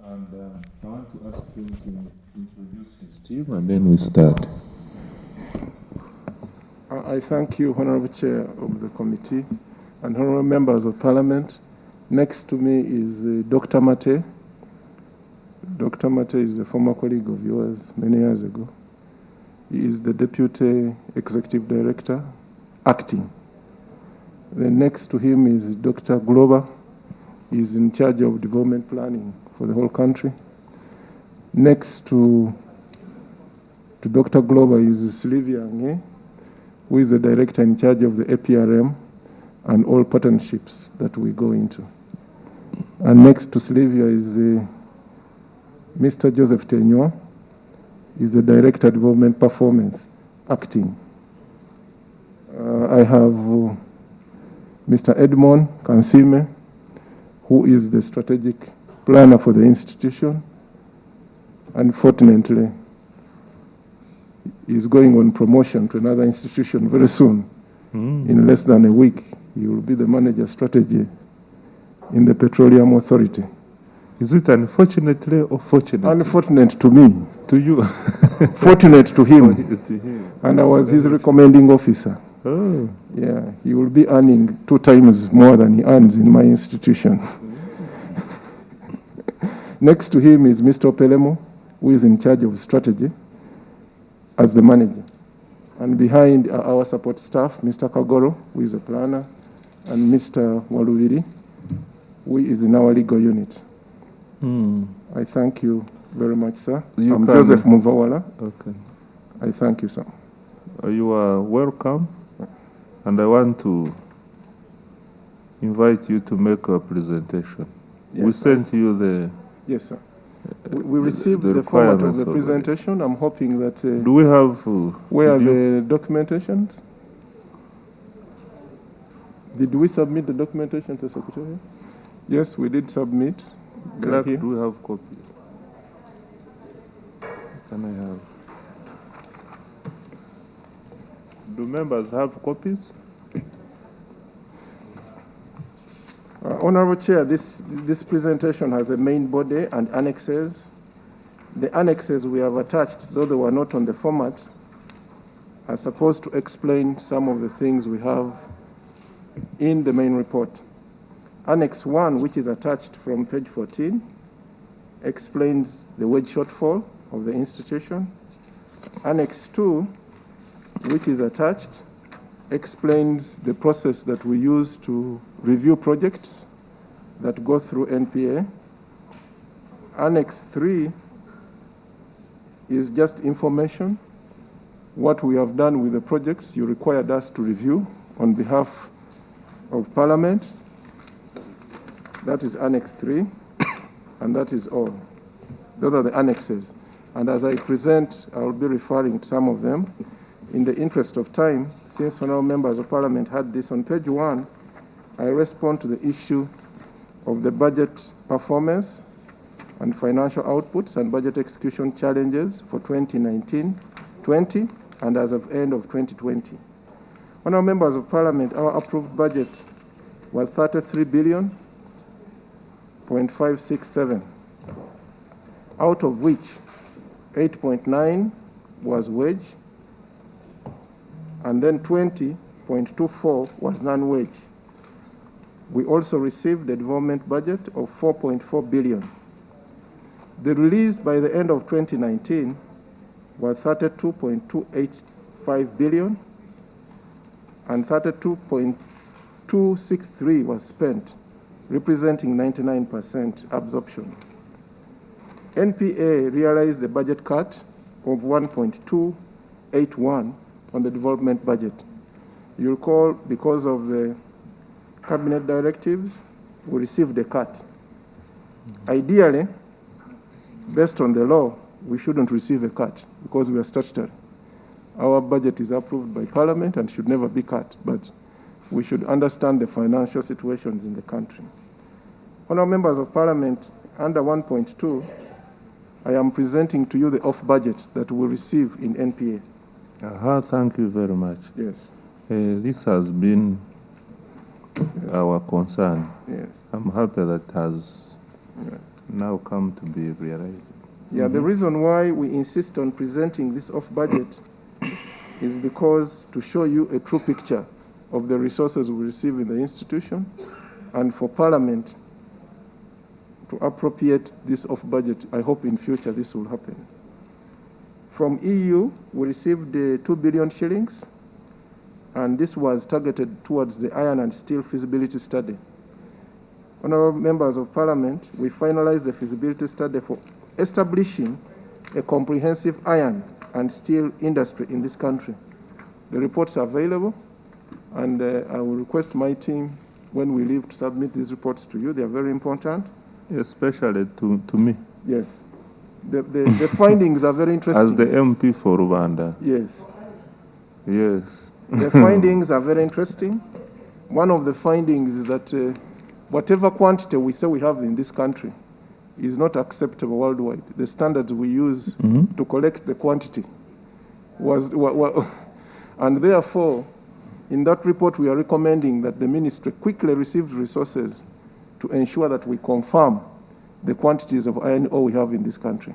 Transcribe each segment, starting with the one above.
And I want to ask him to introduce his team and then we start. I thank you, Honorable Chair of the committee and honorable members of Parliament. Next to me is Dr. Mate. Dr. Mate is a former colleague of yours many years ago. He is the Deputy Executive Director, acting. Then next to him is Dr. Glover. He is in charge of development planning for the whole country. Next to Dr. Glover is Sylvia Nge, who is the director in charge of the APRM and all partnerships that we go into. And next to Sylvia is Mr. Joseph Tenyo. He's the director of development performance, acting. I have Mr. Edmond Kansime, who is the strategic planner for the institution. Unfortunately, he's going on promotion to another institution very soon. In less than a week, he will be the manager strategy in the Petroleum Authority. Is it unfortunately or fortunately? Unfortunate to me. To you? Fortunate to him. To him. And I was his recommending officer. Oh. Yeah, he will be earning 2 times more than he earns in my institution. Next to him is Mr. Pelemo, who is in charge of strategy as the manager. And behind are our support staff, Mr. Kagoro, who is a planner, and Mr. Waluviri, who is in our legal unit. I thank you very much, sir. I'm Joseph Muvawala. Okay. I thank you, sir. You are welcome. And I want to invite you to make a presentation. Yes, we sent you the... Yes, sir. We received the format of the presentation. I'm hoping that... do we have... where are the documentations? Did we submit the documentation to Secretary? Yes, we did submit. Clerk, do we have copies? Can I have... Do members have copies? Honorable Chair, this presentation has a main body and annexes. The annexes we have attached, though they were not on the format, are supposed to explain some of the things we have in the main report. Annex 1, which is attached from page 14, explains the wage shortfall of the institution. Annex 2, which is attached, explains the process that we use to review projects that go through NPA. Annex 3 is just information, what we have done with the projects you required us to review on behalf of Parliament. That is Annex 3, and that is all. Those are the annexes. And as I present, I will be referring to some of them. In the interest of time, since honorable members of Parliament had this on page 1, I respond to the issue of the budget performance and financial outputs and budget execution challenges for 2019-20 and as of end of 2020. Honorable members of Parliament, our approved budget was 33 billion. 0.567, out of which 8.9 was wage, and then 20.24 was non-wage. We also received a development budget of 4.4 billion. The release by the end of 2019 was 32.285 billion, and 32.263 was spent, representing 99% absorption. NPA realized a budget cut of 1.281 on the development budget. You recall, because of the cabinet directives, we received a cut. Ideally, based on the law, we shouldn't receive a cut because we are statutory. Our budget is approved by Parliament and should never be cut, but we should understand the financial situations in the country. Honourable members of Parliament, under 1.2, I am presenting to you the off-budget that we receive in NPA. Thank you very much. Yes. This has been our concern. Yes. I'm happy that has now come to be realized. Yeah, the reason why we insist on presenting this off budget is because to show you a true picture of the resources we receive in the institution, and for Parliament to appropriate this off budget. I hope in future this will happen. From EU, we received 2 billion shillings, and this was targeted towards the iron and steel feasibility study. Honorable members of Parliament, we finalized the feasibility study for establishing a comprehensive iron and steel industry in this country. The reports are available, and I will request my team, when we leave, to submit these reports to you. They are very important. Especially to me, Yes. The findings are very interesting. as the MP for Rwanda. Yes. Yes. The findings are very interesting. One of the findings is that whatever quantity we say we have in this country is not acceptable worldwide. The standards we use to collect the quantity and therefore, in that report, we are recommending that the ministry quickly receive resources to ensure that we confirm the quantities of iron ore we have in this country.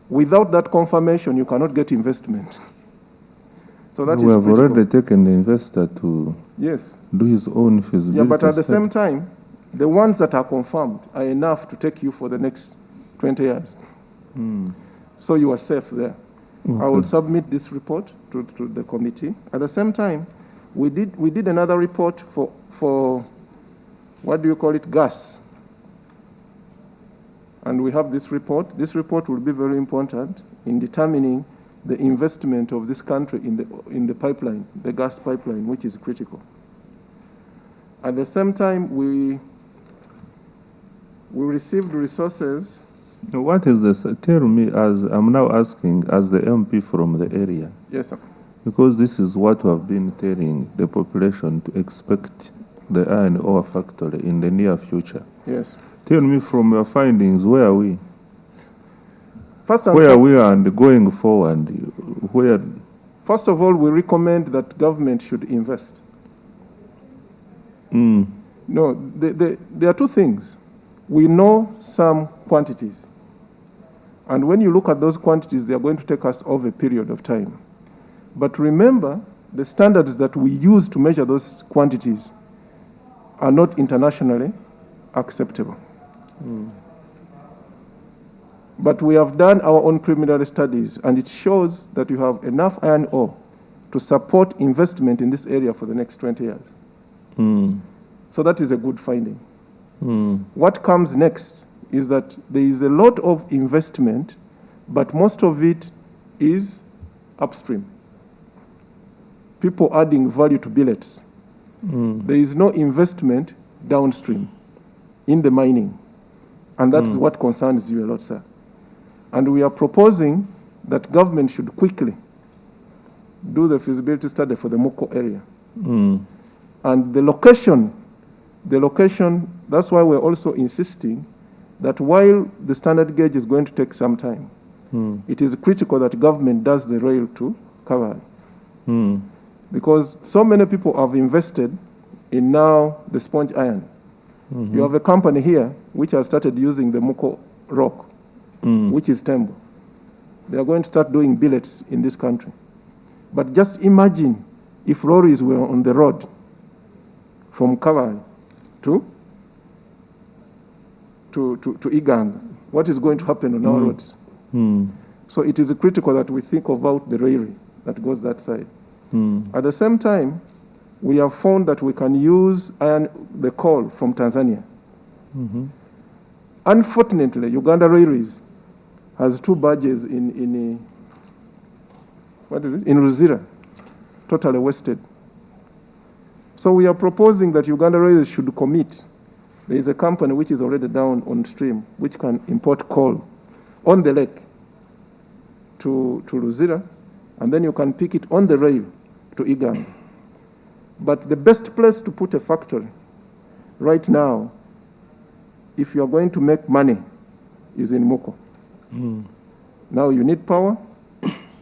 Without that confirmation, you cannot get investment. So that We is have critical. already taken the investor to Yes. do his own feasibility Yeah, but at the study. same time, the ones that are confirmed are enough to take you for the next 20 years. So you are safe there. I will submit this report to the committee. At the same time, we did another report for what do you call it, gas. And we have this report. This report will be very important in determining the investment of this country in the pipeline, the gas pipeline, which is critical. At the same time, we received resources. What is this? Tell me, as I'm now asking, as the MP from the area, Yes, sir. because this is what we have been telling the population to expect the iron ore factory in the near future. Yes. Tell me from your findings, where are we? First and Where are fore- we and going forward? Where? First of all, we recommend that government should invest. No, there are two things. We know some quantities. And when you look at those quantities, they are going to take us over a period of time. But remember, the standards that we use to measure those quantities are not internationally acceptable. But we have done our own preliminary studies, and it shows that you have enough iron ore to support investment in this area for the next 20 years. So that is a good finding. What comes next is that there is a lot of investment, but most of it is upstream. People adding value to billets. There is no investment downstream in the mining. And that's what concerns you a lot, sir. And we are proposing that government should quickly do the feasibility study for the Moko area. And the location, that's why we're also insisting that while the standard gauge is going to take some time, it is critical that government does the rail to cover. Because so many people have invested in now the sponge iron. You have a company here which has started using the Moko rock, which is Tembo. They are going to start doing billets in this country. But just imagine if lorries were on the road from Kawai to Iganga. What is going to happen on our roads? So it is critical that we think about the railway that goes that side. At the same time, we have found that we can use the coal from Tanzania. Unfortunately, Uganda Railways has 2 barges in Ruzira, totally wasted. So we are proposing that Uganda Railways should commit. There is a company which is already down on stream, which can import coal on the lake to Ruzira, and then you can pick it on the rail to Iganga. But the best place to put a factory right now, if you are going to make money, is in Moko. Now you need power,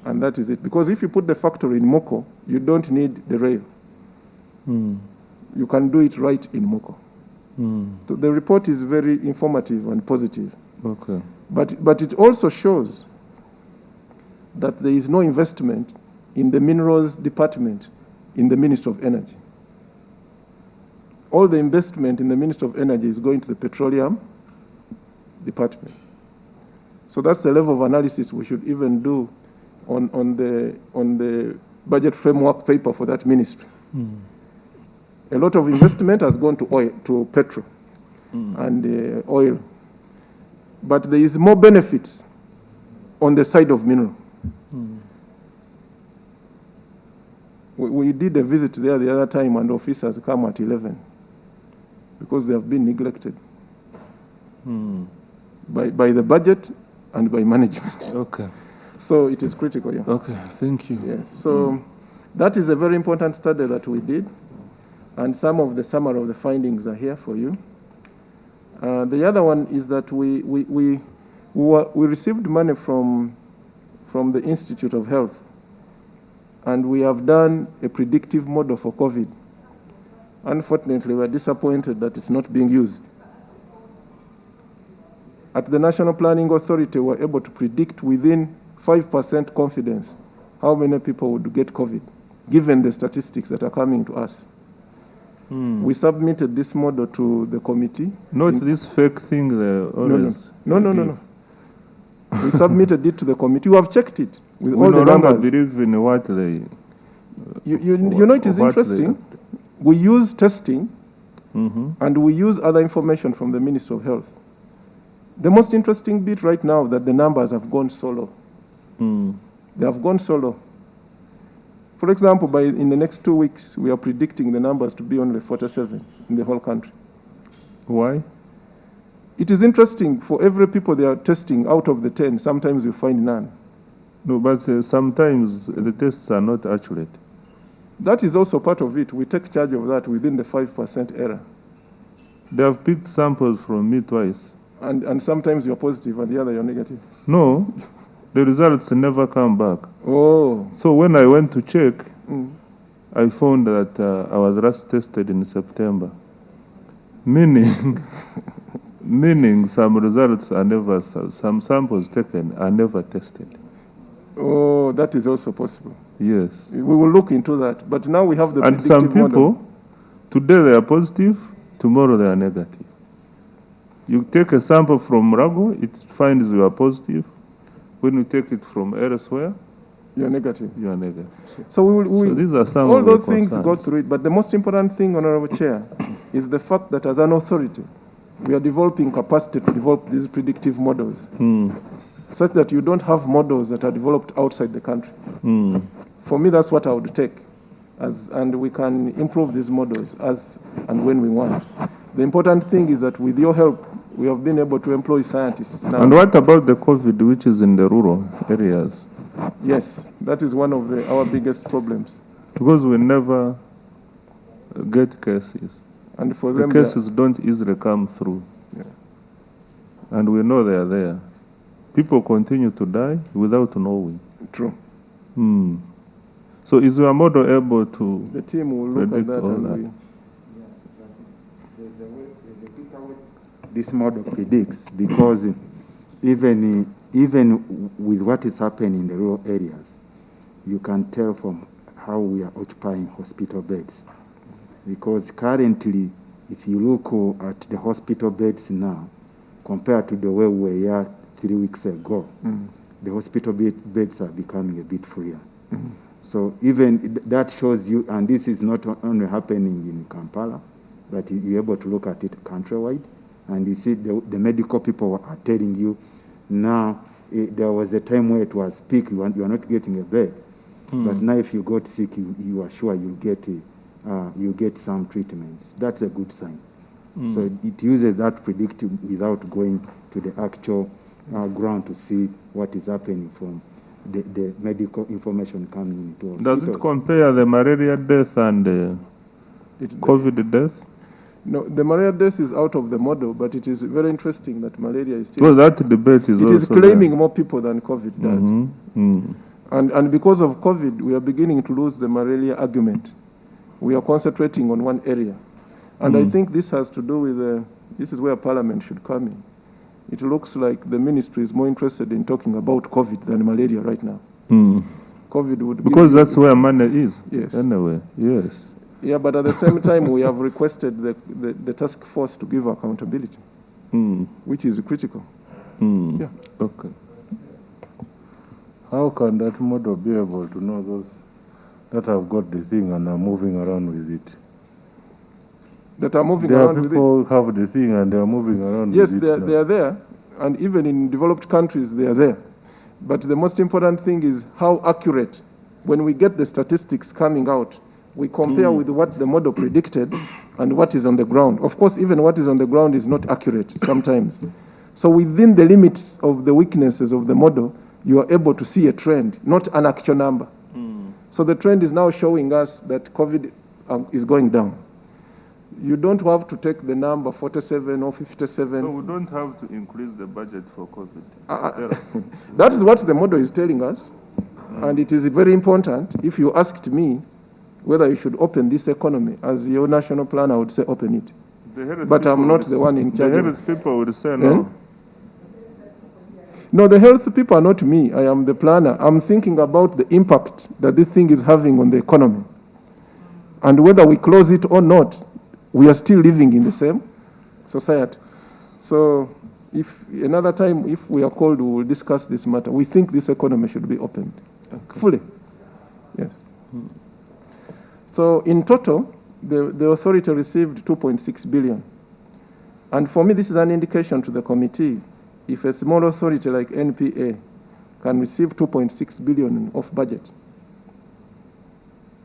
and that is it. Because if you put the factory in Moko, you don't need the rail. You can do it right in Moko. So the report is very informative and positive. Okay. But it also shows that there is no investment in the minerals department in the Ministry of Energy. All the investment in the Ministry of Energy is going to the petroleum department. So that's the level of analysis we should even do on the budget framework paper for that ministry. A lot of investment has gone to oil, to petrol and oil. But there is more benefits on the side of mineral. We did a visit there the other time, and officers come at 11 because they have been neglected by the budget and by management. Okay. So it is critical, yeah. Okay, thank you. Yes. So that is a very important study that we did, and some of the summary of the findings are here for you. The other one is that we received money from the Institute of Health, and we have done a predictive model for COVID. Unfortunately, we are disappointed that it's not being used. At the National Planning Authority, we were able to predict within 5% confidence how many people would get COVID, given the statistics that are coming to us. We submitted this model to the committee. Not this fake thing No. We submitted it to the committee. We have checked it with We all no the longer numbers. believe in what they... You know, it is what interesting. We use testing and we use other information from the Ministry of Health. The most interesting bit right now that the numbers have gone so low. They have gone so low. For example, in the next 2 weeks, we are predicting the numbers to be only 47 in the whole country. Why? It is interesting, for every people they are testing out of the 10, sometimes you find none. No, but sometimes the tests are not accurate. That is also part of it. We take charge of that within the 5% error. They have picked samples from me twice. And sometimes you're positive and the other you're negative. No, the results never come back. Oh. So when I went to check, I found that I was last tested in September. Meaning some results are never, some samples taken are never tested. Oh, that is also possible. Yes. We will look into that. But now we have the And predictive some people, model. today they are positive, tomorrow they are negative. You take a sample from Rago, it finds you are positive. When you take it from elsewhere, You're negative. you are negative. So we So these are some all of the those things concerns. go through it. But the most important thing, Honorable Chair, is the fact that as an authority, we are developing capacity to develop these predictive models, such that you don't have models that are developed outside the country. For me, that's what I would take, and we can improve these models as and when we want. The important thing is that with your help, we have been able to employ scientists now. And what about the COVID, which is in the rural areas? Yes, that is one of our biggest problems. Because we never get cases. And for The them, cases don't easily come through. Yeah. And we know they are there. People continue to die without knowing. True. So is your model able to... The team will look at predict that all and that? we... This model predicts, because even with what is happening in the rural areas, you can tell from how we are occupying hospital beds. Because currently, if you look at the hospital beds now, compared to the way we were 3 weeks ago, the hospital beds are becoming a bit freer. So even that shows you, and this is not only happening in Kampala, but you're able to look at it countrywide, and you see the medical people are telling you now, there was a time where it was peak, you are not getting a bed. But now if you got sick, you are sure you get some treatments. That's a good sign. So it uses that predictive without going to the actual ground to see what is happening from the medical information coming into hospitals. Does it compare the malaria death and COVID death? No, the malaria death is out of the model, but it is very interesting that malaria is still... Well, that debate is It is also claiming there. more people than COVID does. And because of COVID, we are beginning to lose the malaria argument. We are concentrating on one area. And I think this has to do with, this is where Parliament should come in. It looks like the ministry is more interested in talking about COVID than malaria right now. COVID would Because that's where money is. Yes. Anyway, yes. Yeah, but at the same time, we have requested the task force to give accountability, which is critical. Yeah. Okay. How can that model be able to know those that have got the thing and are moving around with it? That are moving There are around with it. people who have the thing and they are moving around Yes, with it. they are there, and even in developed countries, they are there. But the most important thing is how accurate. When we get the statistics coming out, we compare with what the model predicted and what is on the ground. Of course, even what is on the ground is not accurate sometimes. So within the limits of the weaknesses of the model, you are able to see a trend, not an actual number. So the trend is now showing us that COVID is going down. You don't have to take the number 47 or 57. So we don't have to increase the budget for COVID. That is what the model is telling us, and it is very important. If you asked me whether you should open this economy, as your national plan, I would say open it. But I'm not the one in charge. The health people would say no. No, the health people are not me. I am the planner. I'm thinking about the impact that this thing is having on the economy. And whether we close it or not, we are still living in the same society. So if another time, if we are called, we will discuss this matter. We think this economy should be opened fully. Yes. So in total, the authority received 2.6 billion. And for me, this is an indication to the committee. If a small authority like NPA can receive 2.6 billion of budget,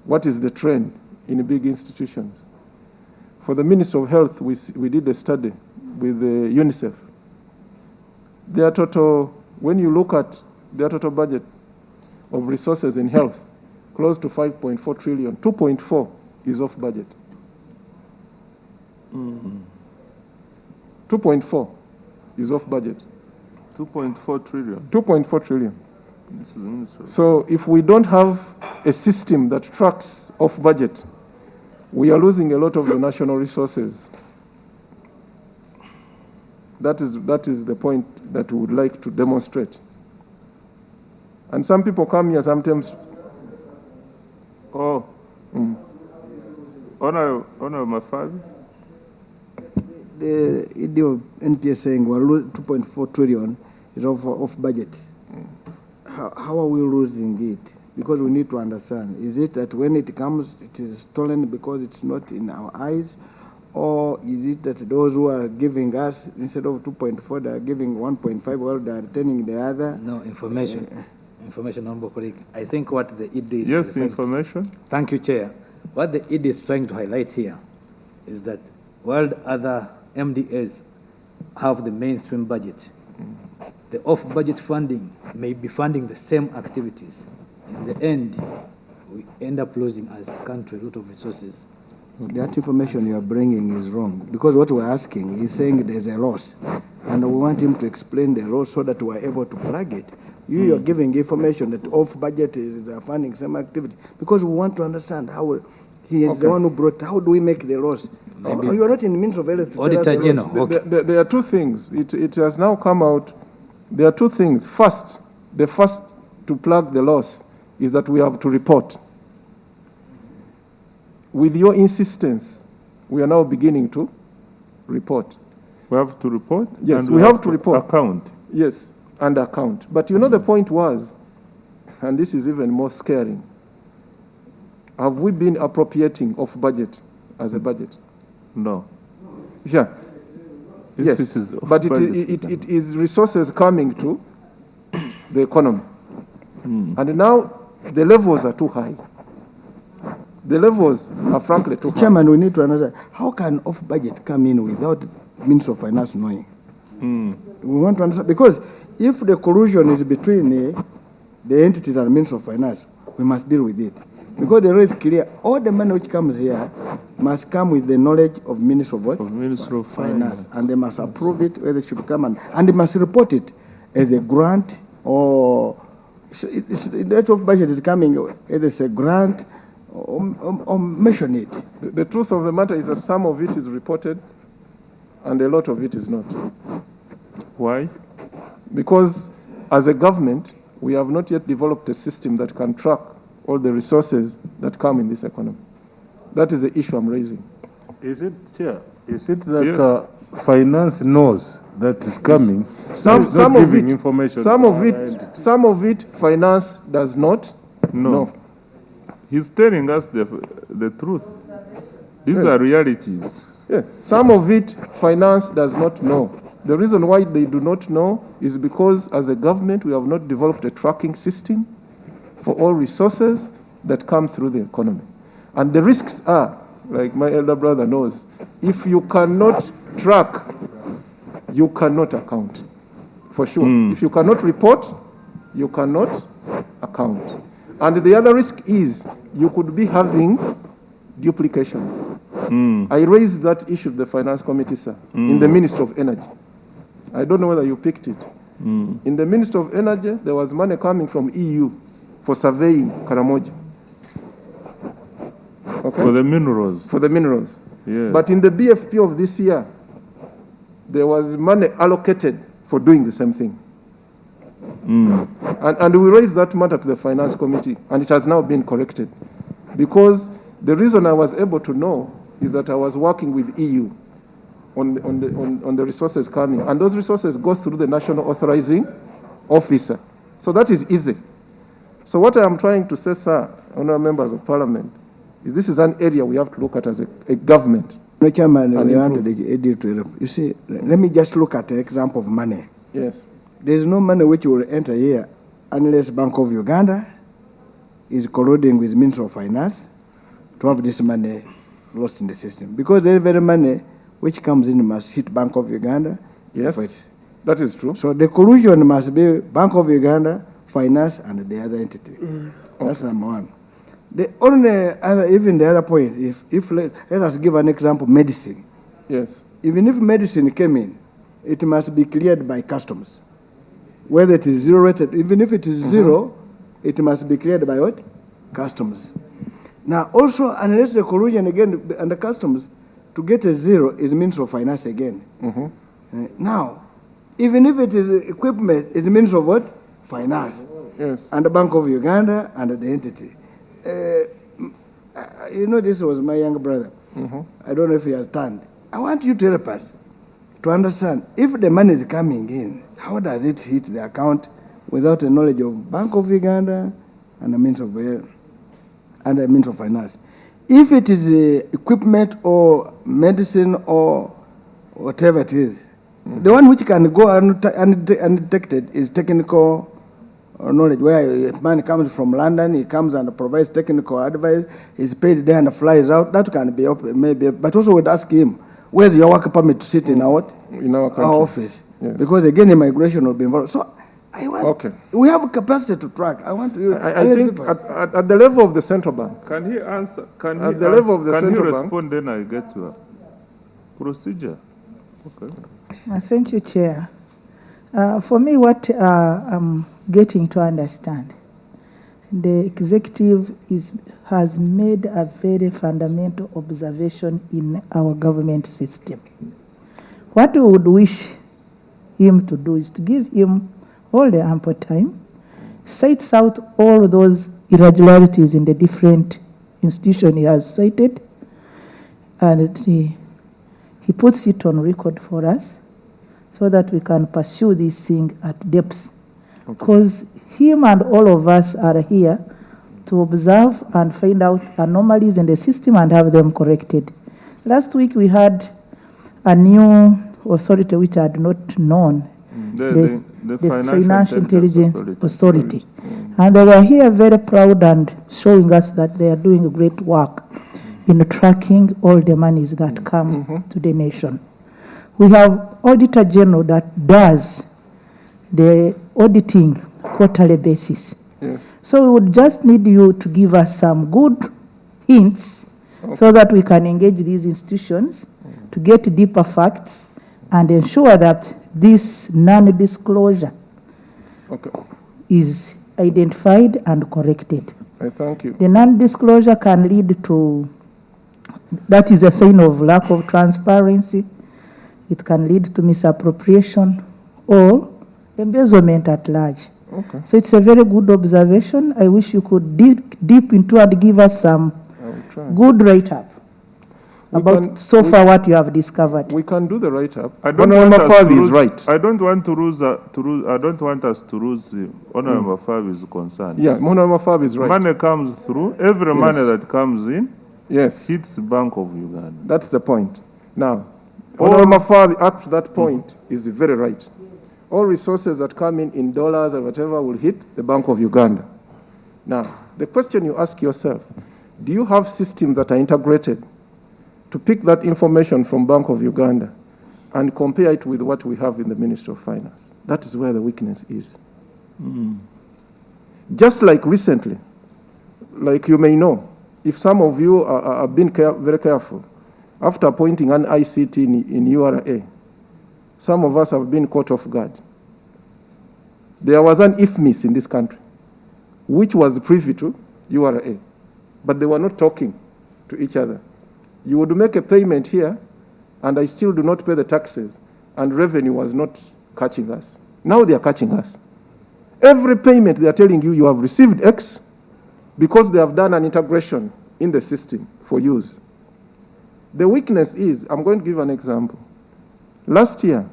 what is the trend in big institutions? For the Ministry of Health, we did a study with UNICEF. Their total, when you look at their total budget of resources in health, close to 5.4 trillion, 2.4 is off budget. 2.4 is off budget. 2.4 trillion. 2.4 trillion. This is the ministry. So if we don't have a system that tracks off budget, we are losing a lot of the national resources. That is the point that we would like to demonstrate. And some people come here sometimes. Oh. Honor Mafabi. The idea of NPS saying we're losing 2.4 trillion is off budget. How are we losing it? Because we need to understand. Is it that when it comes, it is stolen because it's not in our eyes? Or is it that those who are giving us, instead of 2.4, they are giving 1.5 while they are returning the other? No, information. Information, Honorable colleague. I think what the ED is... Yes, information. Thank you, Chair. What the ED is trying to highlight here is that while other MDAs have the mainstream budget, the off-budget funding may be funding the same activities. In the end, we end up losing as a country a lot of resources. That information you are bringing is wrong, because what we're asking is saying there's a loss, and we want him to explain the loss so that we're able to plug it. You're giving information that off-budget is funding some activity, because we want to understand how he is the one who brought, how do we make the loss? You're not in the means of health to tell us Auditor the General, loss. okay. There are two things. It has now come out. There are two things. First, the first to plug the loss is that we have to report. With your insistence, we are now beginning to report. We have to report? Yes, and we have to report. Account. Yes, and account. But you know the point was, and this is even more scaring, have we been appropriating off budget as a budget? No. Yeah. This Yes, is off but budget. it is resources coming to the economy. And now the levels are too high. The levels are frankly too high. Chairman, we need to understand, how can off-budget come in without means of finance knowing? We want to understand, because if the collusion is between the entities and means of finance, we must deal with it. Because the law is clear, all the money which comes here must come with the knowledge of Minister of what? Of Ministry of Finance. And they must approve it, whether it should come, and they must report it as a grant, or that of budget is coming, either it's a grant or mention it. The truth of the matter is that some of it is reported and a lot of it is not. Why? Because as a government, we have not yet developed a system that can track all the resources that come in this economy. That is the issue I'm raising. Is it, Chair, is it that Yes. finance knows that is coming? Some it's not of giving it, information. some to of other it, entities? some of it, finance does not No. He's telling us the truth. These Yeah. are realities. Yeah. Some of it, finance does not know. The reason why they do not know is because as a government, we have not developed a tracking system for all resources that come through the economy. And the risks are, like my elder brother knows, if you cannot track, you cannot account, for sure. If you cannot report, you cannot account. And the other risk is you could be having duplications. I raised that issue to the Finance Committee, sir, in the Ministry of Energy. I don't know whether you picked it. In the Ministry of Energy, there was money coming from EU for surveying Karamoja. Okay? For the minerals. For the minerals. Yeah. But in the BFP of this year, there was money allocated for doing the same thing. And we raised that matter to the Finance Committee, and it has now been corrected. Because the reason I was able to know is that I was working with EU on the resources coming, and those resources go through the National Authorizing Officer. So that is easy. So what I am trying to say, sir, honourable members of Parliament, is this is an area we have to look at as a government. No, Chairman, And we improve. wanted the AD to help. You see, let me just look at the example of money. Yes. There is no money which will enter here unless Bank of Uganda is colluding with Ministry of Finance to have this money lost in the system. Because the very money which comes in must hit Bank of Uganda. Yes. for it. That is true. So the collusion must be Bank of Uganda, Finance, and the other entity. That's number one. The only other, even the other point, let us give an example, medicine. Yes. Even if medicine came in, it must be cleared by customs. Whether it is zero rated, even if it is zero, it must be cleared by what? Customs. Now, also, unless the collusion again under customs, to get a zero is means of finance again. Now, even if it is equipment, it's means of what? Finance. Yes. And the Bank of Uganda and the entity. You know, this was my younger brother. I don't know if he has turned. I want you to help us to understand if the money is coming in, how does it hit the account without the knowledge of Bank of Uganda and the means of finance? If it is equipment or medicine or whatever it is, the one which can go undetected is technical knowledge, where if man comes from London, he comes and provides technical advice, he's paid there and flies out. That can be up, maybe, but also we'd ask him, where's your work permit to sit in our country. office? Yes. Because again, immigration will be involved. So I want, Okay. we have capacity to track. I want you. I think at the level of the central bank, Can he answer? Can he At the level of the Can he central bank? respond? Then I get to a procedure. Okay. Thank you, Chair. For me, what I'm getting to understand, the executive has made a very fundamental observation in our government system. What we would wish him to do is to give him all the ample time, cites out all those irregularities in the different institutions he has cited, and he puts it on record for us so that we can pursue this thing at depth. Because him and all of us are here to observe and find out anomalies in the system and have them corrected. Last week we had a new authority which I had not known, the Financial Intelligence Authority. And they were here very proud and showing us that they are doing great work in tracking all the monies that come to the nation. We have Auditor General that does the auditing quarterly basis. yes. So we would just need you to give us some good hints so that we can engage these institutions to get deeper facts and ensure that this non-disclosure Okay. is identified and corrected. I thank you. The non-disclosure can lead to, that is a sign of lack of transparency. It can lead to misappropriation or embezzlement at large. Okay, So it's a very good observation. I wish you could dig deep into and give us some I will try. good write-up We about can- so we- far what you have discovered. We can do the write-up. I don't Honorable want us to Mafabi is lose- right. I don't want to lose, I don't want us to lose Honorable Mafabi's concern. Yeah, Honorable Mafabi is right. Money comes through, every money Yes. that comes in Yes, hits Bank of Uganda. that's the point. Now, All- Honorable Mafabi, up to that point, is very right. All resources that come in dollars or whatever will hit the Bank of Uganda. Now, the question you ask yourself, do you have systems that are integrated to pick that information from Bank of Uganda and compare it with what we have in the Ministry of Finance? That is where the weakness is. Just like recently, like you may know, if some of you are being very careful, after appointing an ICT in URA, some of us have been caught off guard. There was an IFMIS in this country, which was privy to URA, but they were not talking to each other. You would make a payment here, and I still do not pay the taxes, and revenue was not catching us. Now they are catching us. Every payment they are telling you, you have received X, because they have done an integration in the system for use. The weakness is, I'm going to give an example. Last year,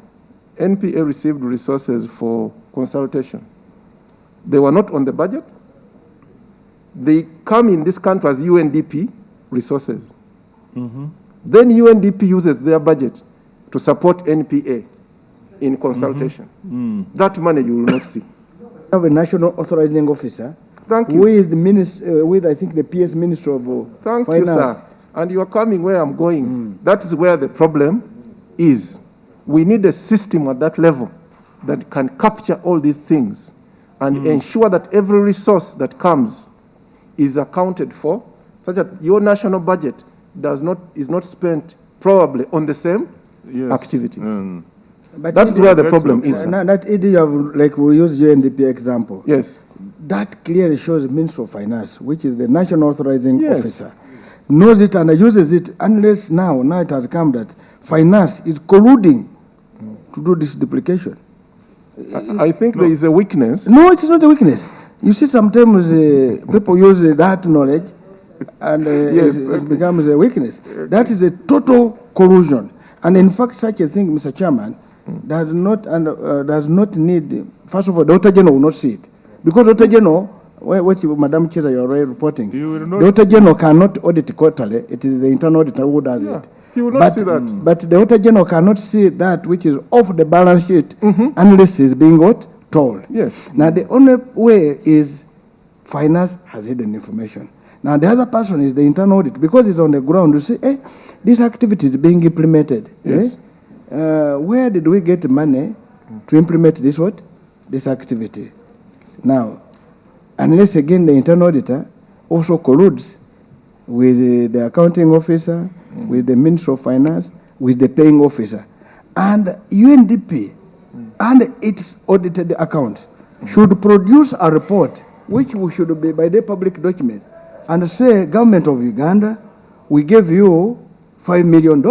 NPA received resources for consultation. They were not on the budget. They come in this country as UNDP resources. Then UNDP uses their budget to support NPA in consultation. That money you will not see. Have a national authorizing officer Thank you. with the with I think the PS Minister of Thank Finance. you, sir. And you are coming where I'm going. That is where the problem is. We need a system at that level that can capture all these things and ensure that every resource that comes is accounted for, such that your national budget is not spent probably on the same Yes. activities. But That's ED where the That's problem your is. point. Sir. That ED you have, like we use UNDP example. Yes. That clearly shows the Minister of Finance, which is the national authorizing Yes. officer, knows it and uses it unless now it has come that finance is colluding to do this duplication. I think there is a weakness. No, it's not a weakness. You see, sometimes people use that knowledge and Yes. it becomes a weakness. That is a total collusion. And in fact, such a thing, Mr. Chairman, does not need, first of all, the Auditor General will not see it. Because Auditor General, what Madam Chair, you are already reporting, You will not the Auditor General cannot audit quarterly. It is the internal auditor who does Yeah, it. he will not see that. But the Auditor General cannot see that which is off the balance sheet unless it's being what? Told. Yes. Now, the only way is finance has hidden information. Now, the other person is the internal audit, because it's on the ground. You see, this activity is being implemented. Yes. Where did we get money to implement this what? This activity. Now, unless again the internal auditor also colludes with the accounting officer, with the Minister of Finance, with the paying officer. And UNDP and its audited account should produce a report, which should be by the public document, and say, Government of Uganda, we gave you $5 million.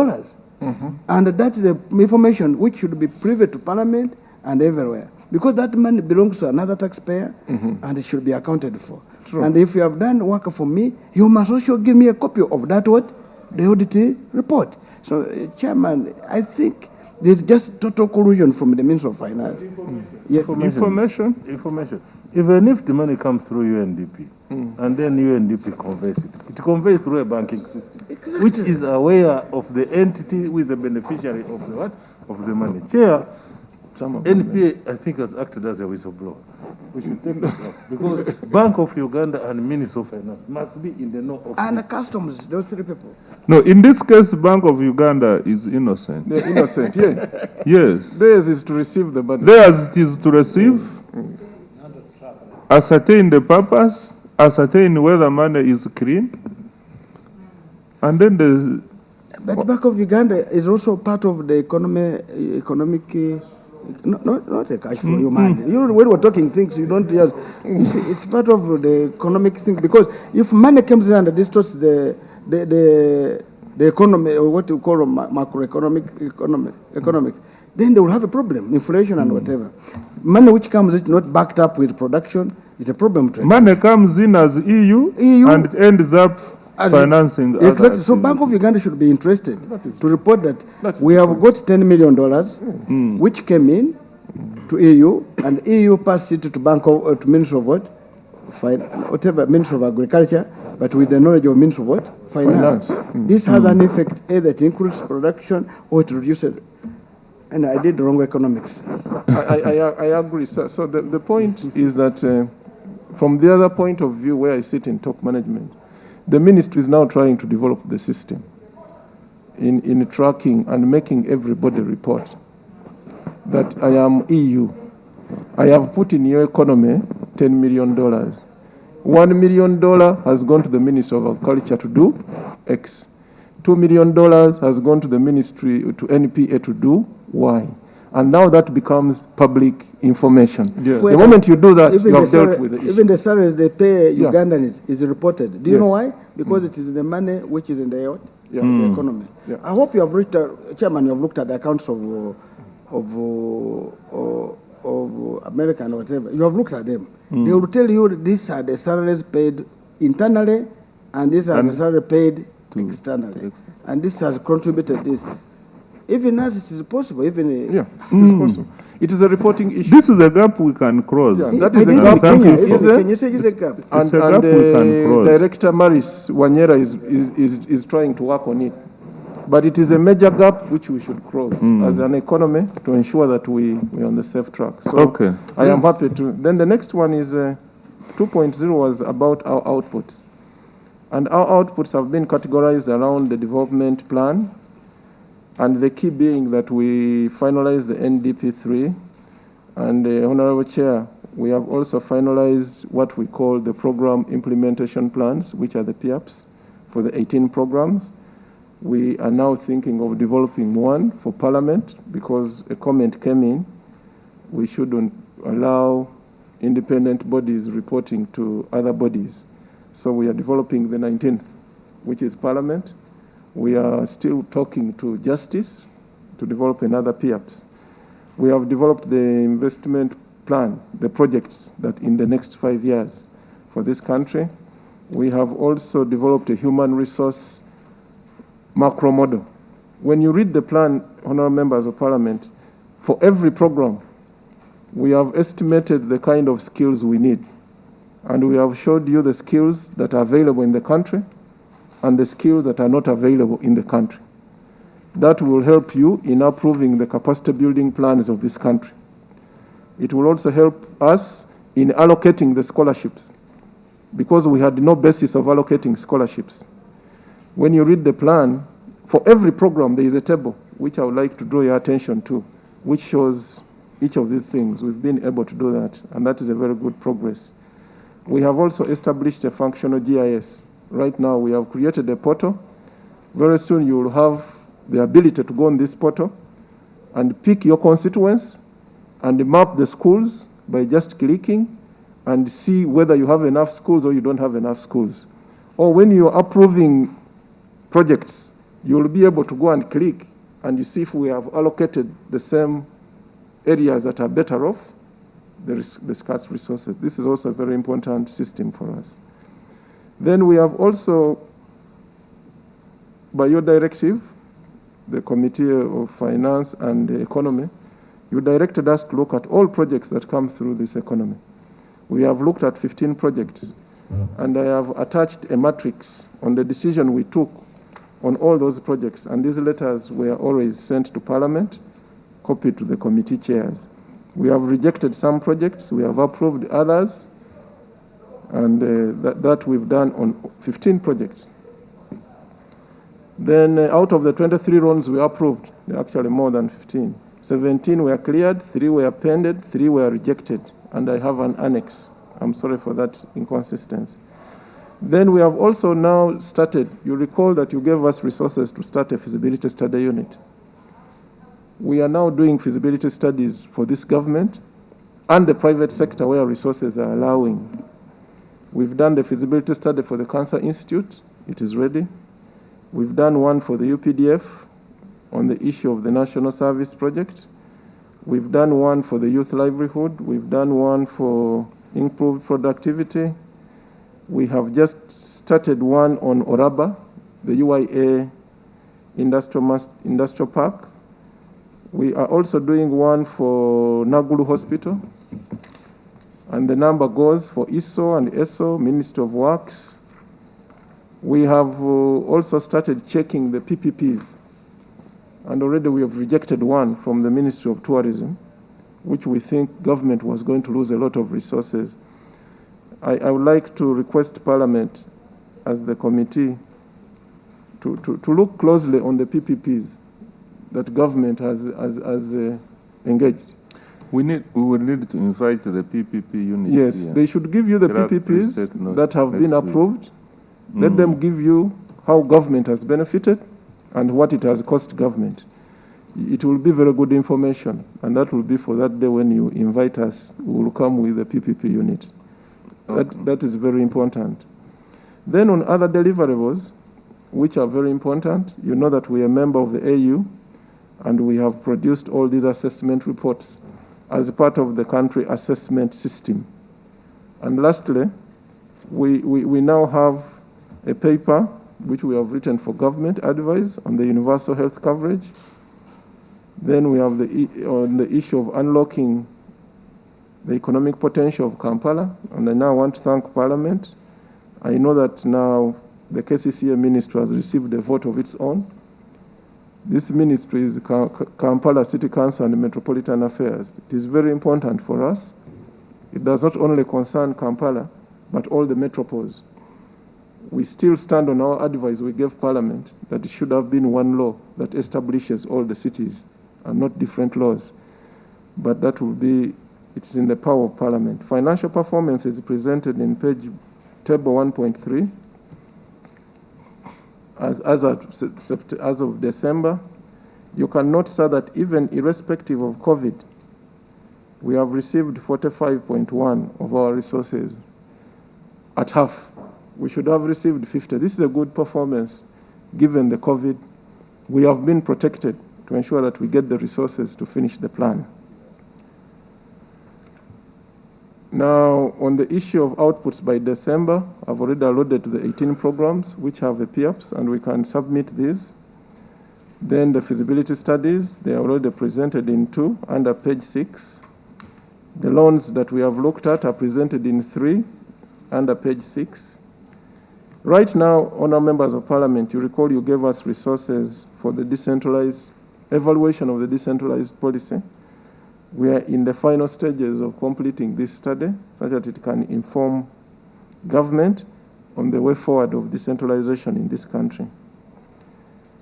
And that is the information which should be private to Parliament and everywhere. Because that money belongs to another taxpayer and it should be accounted for. True. And if you have done work for me, you must also give me a copy of that what? The audit report. So, Chairman, I think there's just total collusion from the Minister of Finance. Yes, information. Even if the money comes through UNDP, and then UNDP conveys it, it conveys through a banking system, which is aware of the entity who is the beneficiary of the what? Of the money. Chair, NPA, I think, has acted as a whistleblower. We should take this off, because Bank of Uganda and Minister of Finance must be in the know of And this. customs, those three people. No, in this case, Bank of Uganda is innocent. They're innocent, yeah. Yes. Theirs is to receive the money. Theirs it is to receive, ascertain the purpose, ascertain whether money is clean, and then the But Bank of Uganda is also part of the economic Not a cash flow, you man. You, when we're talking things, you don't just, you see, it's part of the economic thing, because if money comes in and distorts the economy, or what you call economics, then they will have a problem, inflation and whatever. Money which comes is not backed up with production, it's a problem to Money comes in as EU, and it ends up financing other exactly. So activities. Bank of Uganda should be interested to report that we have got $10 million, which came in to EU, and EU passed it to to Ministry of what? Whatever, Ministry of Agriculture, but with the knowledge of Ministry of what? Finance. This has an effect, either it increases production or it reduces. And I did wrong economics. I agree. So the point is that from the other point of view where I sit in top management, the ministry is now trying to develop the system in tracking and making everybody report that I am EU. I have put in your economy $10 million. $1 million has gone to the Ministry of Agriculture to do X. $2 million has gone to the ministry, to NPA to do Y. And now that becomes public information. Yeah. The moment you do that, Even you have the dealt with the issue. Even the salaries they pay Yeah. Ugandans is reported. Do you know Yes. why? Because it is the money which is in the, Yeah. in the economy. Yeah. I hope you have reached, Chairman, you have looked at the accounts of America and whatever. You have looked at them. They will tell you these are the salaries paid internally, and these are the salaries paid externally. And this has contributed this. Even as it is possible, even Yeah, it's possible. It is a reporting issue. This is a gap we can cross. Yeah, that is even a gap. Thank Kenya, you. even Is it? Kenya, it's a gap. It's a gap we can cross. Director Maris Wanyera is trying to work on it. But it is a major gap which we should cross as an economy to ensure that we're on the safe track. So Okay. I am happy to. Then the next one is 2.0 was about our outputs. And our outputs have been categorized around the development plan, and the key being that we finalized the NDP3. And Honorable Chair, we have also finalized what we call the program implementation plans, which are the PIAPs for the 18 programs. We are now thinking of developing one for Parliament because a comment came in. We shouldn't allow independent bodies reporting to other bodies. So we are developing the 19th, which is Parliament. We are still talking to Justice to develop another PIAPs. We have developed the investment plan, the projects that in the next 5 years for this country. We have also developed a human resource macro model. When you read the plan, honorable members of Parliament, for every program, we have estimated the kind of skills we need. And we have showed you the skills that are available in the country and the skills that are not available in the country. That will help you in approving the capacity building plans of this country. It will also help us in allocating the scholarships because we had no basis of allocating scholarships. When you read the plan, for every program there is a table which I would like to draw your attention to, which shows each of these things. We've been able to do that, and that is a very good progress. We have also established a functional GIS. Right now we have created a portal. Very soon you will have the ability to go on this portal and pick your constituents and map the schools by just clicking and see whether you have enough schools or you don't have enough schools. Or when you're approving projects, you'll be able to go and click and you see if we have allocated the same areas that are better off the scarce resources. This is also a very important system for us. Then we have also, by your directive, the Committee of Finance and Economy, you directed us to look at all projects that come through this economy. We have looked at 15 projects, and I have attached a matrix on the decision we took on all those projects, and these letters were always sent to Parliament, copied to the committee chairs. We have rejected some projects, we have approved others, and that we've done on 15 projects. Then out of the 23 loans we approved, actually more than 15. 17 were cleared, 3 were pended, 3 were rejected, and I have an annex. I'm sorry for that inconsistency. Then we have also now started, you recall that you gave us resources to start a feasibility study unit. We are now doing feasibility studies for this government and the private sector where resources are allowing. We've done the feasibility study for the Cancer Institute. It is ready. We've done one for the UPDF on the issue of the National Service Project. We've done one for the youth livelihood. We've done one for improved productivity. We have just started one on Oraba, the UIA industrial park. We are also doing one for Naguru Hospital. And the number goes for ISO and ESO, Ministry of Works. We have also started checking the PPPs. And already we have rejected one from the Ministry of Tourism, which we think government was going to lose a lot of resources. I would like to request Parliament as the committee to look closely on the PPPs that government has engaged. We will need to invite the PPP units. Yes, here. they should give you the There are PPPs preset notes that have been next week. approved. Let them give you how government has benefited and what it has cost government. It will be very good information, and that will be for that day when you invite us. We will come with the PPP unit. That is very important. Then on other deliverables, which are very important, you know that we are a member of the AU, and we have produced all these assessment reports as part of the country assessment system. And lastly, we now have a paper which we have written for government advice on the universal health coverage. Then we have on the issue of unlocking the economic potential of Kampala, and I now want to thank Parliament. I know that now the KCCA ministry has received a vote of its own. This ministry is Kampala City Council and Metropolitan Affairs. It is very important for us. It does not only concern Kampala, but all the metropoles. We still stand on our advice we gave Parliament that it should have been one law that establishes all the cities and not different laws. But that will be, it's in the power of Parliament. Financial performance is presented in table 1.3. As of December, you can note, sir, that even irrespective of COVID, we have received 45.1 of our resources at half. We should have received 50. This is a good performance given the COVID. We have been protected to ensure that we get the resources to finish the plan. Now, on the issue of outputs by December, I've already alluded to the 18 programs which have a PIAPs, and we can submit these. Then the feasibility studies, they are already presented in 2 under page 6. The loans that we have looked at are presented in 3 under page 6. Right now, honourable members of Parliament, you recall you gave us resources for the decentralized evaluation of the decentralized policy. We are in the final stages of completing this study so that it can inform government on the way forward of decentralization in this country.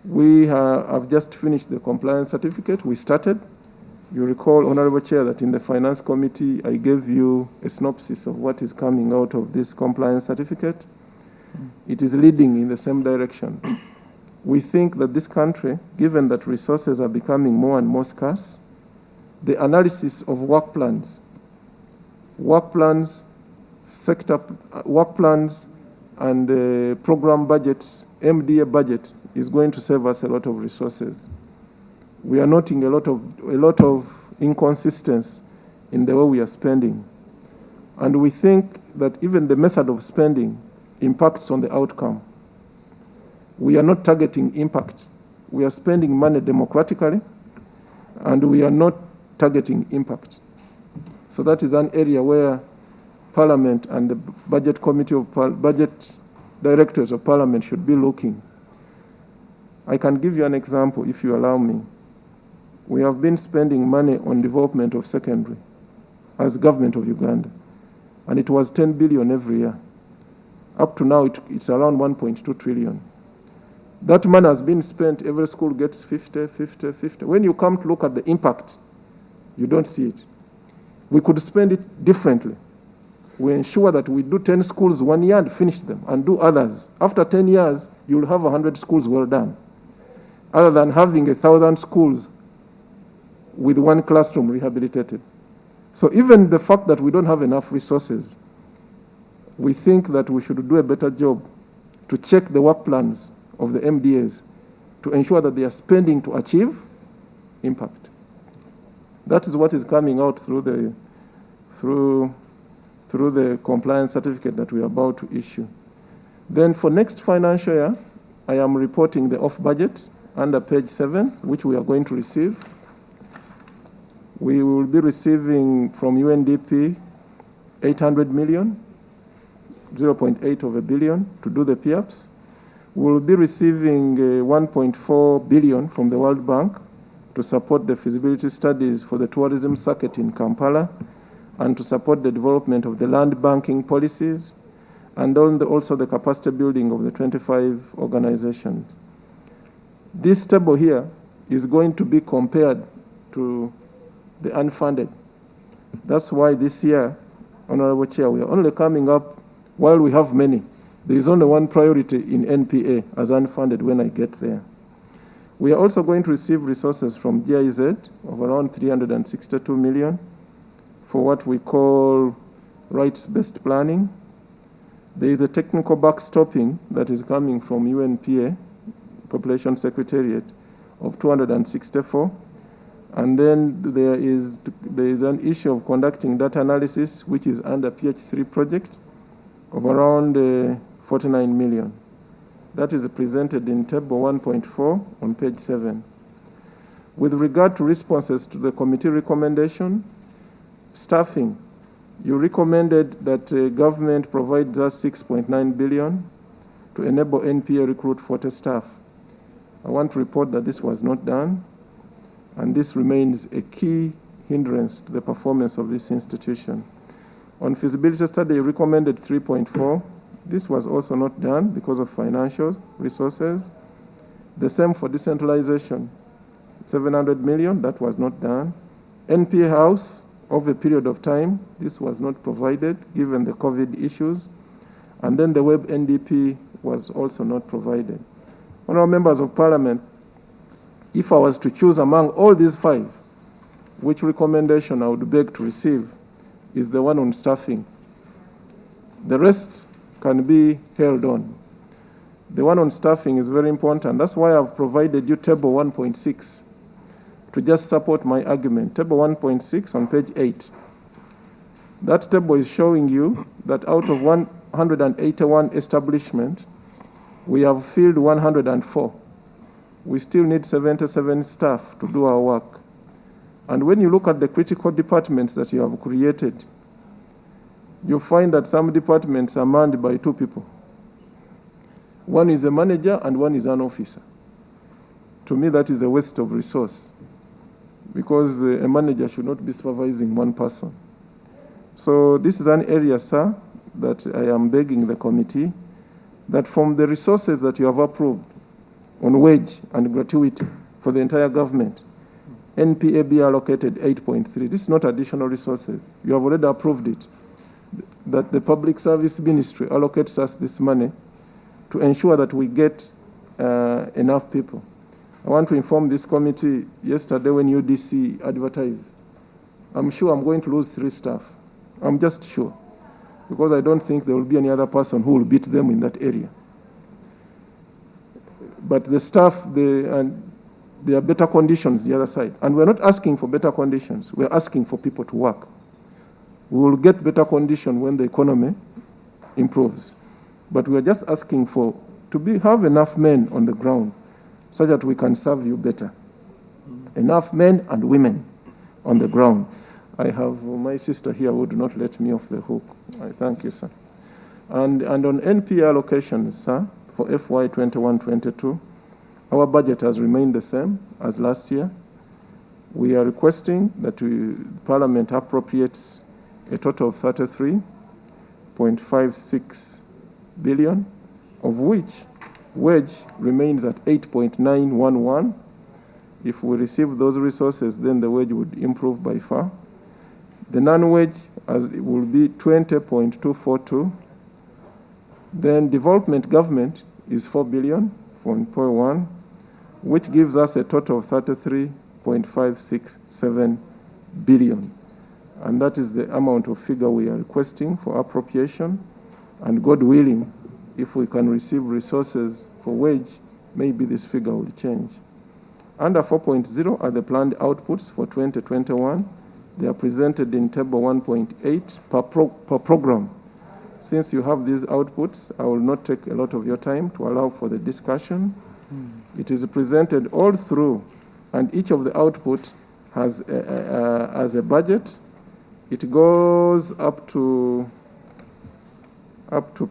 We have just finished the compliance certificate. We started. You recall, Honorable Chair, that in the Finance Committee, I gave you a synopsis of what is coming out of this compliance certificate. It is leading in the same direction. We think that this country, given that resources are becoming more and more scarce, the analysis of work plans, sector work plans, and program budgets, MDA budget, is going to save us a lot of resources. We are noting a lot of inconsistency in the way we are spending. And we think that even the method of spending impacts on the outcome. We are not targeting impact. We are spending money democratically, and we are not targeting impact. So that is an area where Parliament and the Budget Committee of Budget Directors of Parliament should be looking. I can give you an example, if you allow me. We have been spending money on development of secondary as government of Uganda, and it was 10 billion every year. Up to now, it's around 1.2 trillion. That money has been spent, every school gets 50, 50, 50. When you come to look at the impact, you don't see it. We could spend it differently. We ensure that we do 10 schools 1 year and finish them, and do others. After 10 years, you'll have 100 schools well done. Other than having 1,000 schools with one classroom rehabilitated. So even the fact that we don't have enough resources, we think that we should do a better job to check the work plans of the MDAs to ensure that they are spending to achieve impact. That is what is coming out through the compliance certificate that we are about to issue. Then for next financial year, I am reporting the off budget under page 7, which we are going to receive. We will be receiving from UNDP 800 million, 0.8 of a billion to do the PIAPs. We will be receiving 1.4 billion from the World Bank to support the feasibility studies for the tourism circuit in Kampala and to support the development of the land banking policies and also the capacity building of the 25 organizations. This table here is going to be compared to the unfunded. That's why this year, Honorable Chair, we are only coming up, while we have many, there is only one priority in NPA as unfunded when I get there. We are also going to receive resources from GIZ of around 362 million for what we call rights-based planning. There is a technical backstopping that is coming from UNPA, Population Secretariat, of 264. And then there is an issue of conducting data analysis, which is under PH3 project, of around 49 million. That is presented in table 1.4 on page 7. With regard to responses to the committee recommendation, staffing, you recommended that government provides us 6.9 billion to enable NPA recruit 40 staff. I want to report that this was not done, and this remains a key hindrance to the performance of this institution. On feasibility study, you recommended 3.4. This was also not done because of financial resources. The same for decentralization, 700 million, that was not done. NPA House, over a period of time, this was not provided given the COVID issues. And then the Web NDP was also not provided. Honourable members of Parliament, if I was to choose among all these 5, which recommendation I would beg to receive is the one on staffing. The rest can be held on. The one on staffing is very important. That's why I've provided you table 1.6 to just support my argument. Table 1.6 on page 8. That table is showing you that out of 181 establishments, we have filled 104. We still need 77 staff to do our work. And when you look at the critical departments that you have created, you find that some departments are manned by 2 people. One is a manager and one is an officer. To me, that is a waste of resource because a manager should not be supervising one person. So this is an area, sir, that I am begging the committee that from the resources that you have approved on wage and gratuity for the entire government, NPA be allocated 8.3. This is not additional resources. You have already approved it. That the Public Service Ministry allocates us this money to ensure that we get enough people. I want to inform this committee, yesterday when UDC advertised, I'm sure I'm going to lose 3 staff. I'm just sure. Because I don't think there will be any other person who will beat them in that area. But the staff, there are better conditions the other side. And we're not asking for better conditions. We're asking for people to work. We will get better conditions when the economy improves. But we are just asking have enough men on the ground so that we can serve you better. Enough men and women on the ground. I have my sister here who would not let me off the hook. I thank you, sir. And on NPA allocations, sir, for FY 21-22, our budget has remained the same as last year. We are requesting that Parliament appropriates a total of 33.56 billion, of which wage remains at 8.911. If we receive those resources, then the wage would improve by far. The non-wage will be 20.242. Then development government is 4 billion, 4.1, which gives us a total of 33 1.567 billion. And that is the amount of figure we are requesting for appropriation. And God willing, if we can receive resources for wage, maybe this figure will change. Under 4.0 are the planned outputs for 2021. They are presented in table 1.8 per program. Since you have these outputs, I will not take a lot of your time to allow for the discussion. It is presented all through, and each of the output has a budget. It goes up to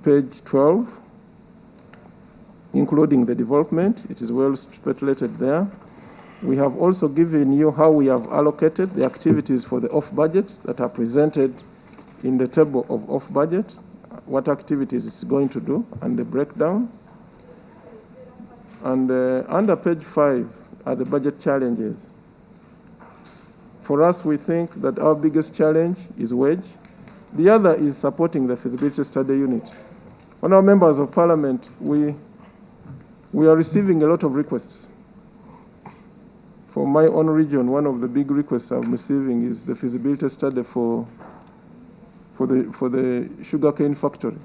page 12, including the development. It is well speculated there. We have also given you how we have allocated the activities for the off-budget that are presented in the table of off-budget, what activities it's going to do, and the breakdown. And under page 5 are the budget challenges. For us, we think that our biggest challenge is wage. The other is supporting the feasibility study unit. Honourable members of parliament, we are receiving a lot of requests. For my own region, one of the big requests I'm receiving is the feasibility study for the sugarcane factory.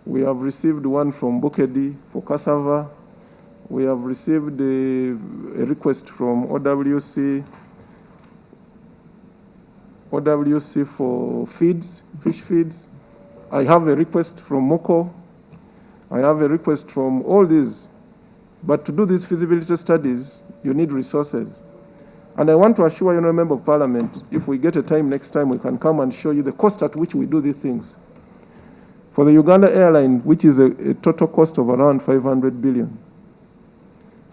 We have received one from Bukedi for cassava. We have received a request from OWC for feeds, fish feeds. I have a request from Moko. I have a request from all these. But to do these feasibility studies, you need resources. And I want to assure you, Member of Parliament, if we get a time next time, we can come and show you the cost at which we do these things. For the Uganda airline, which is a total cost of around 500 billion,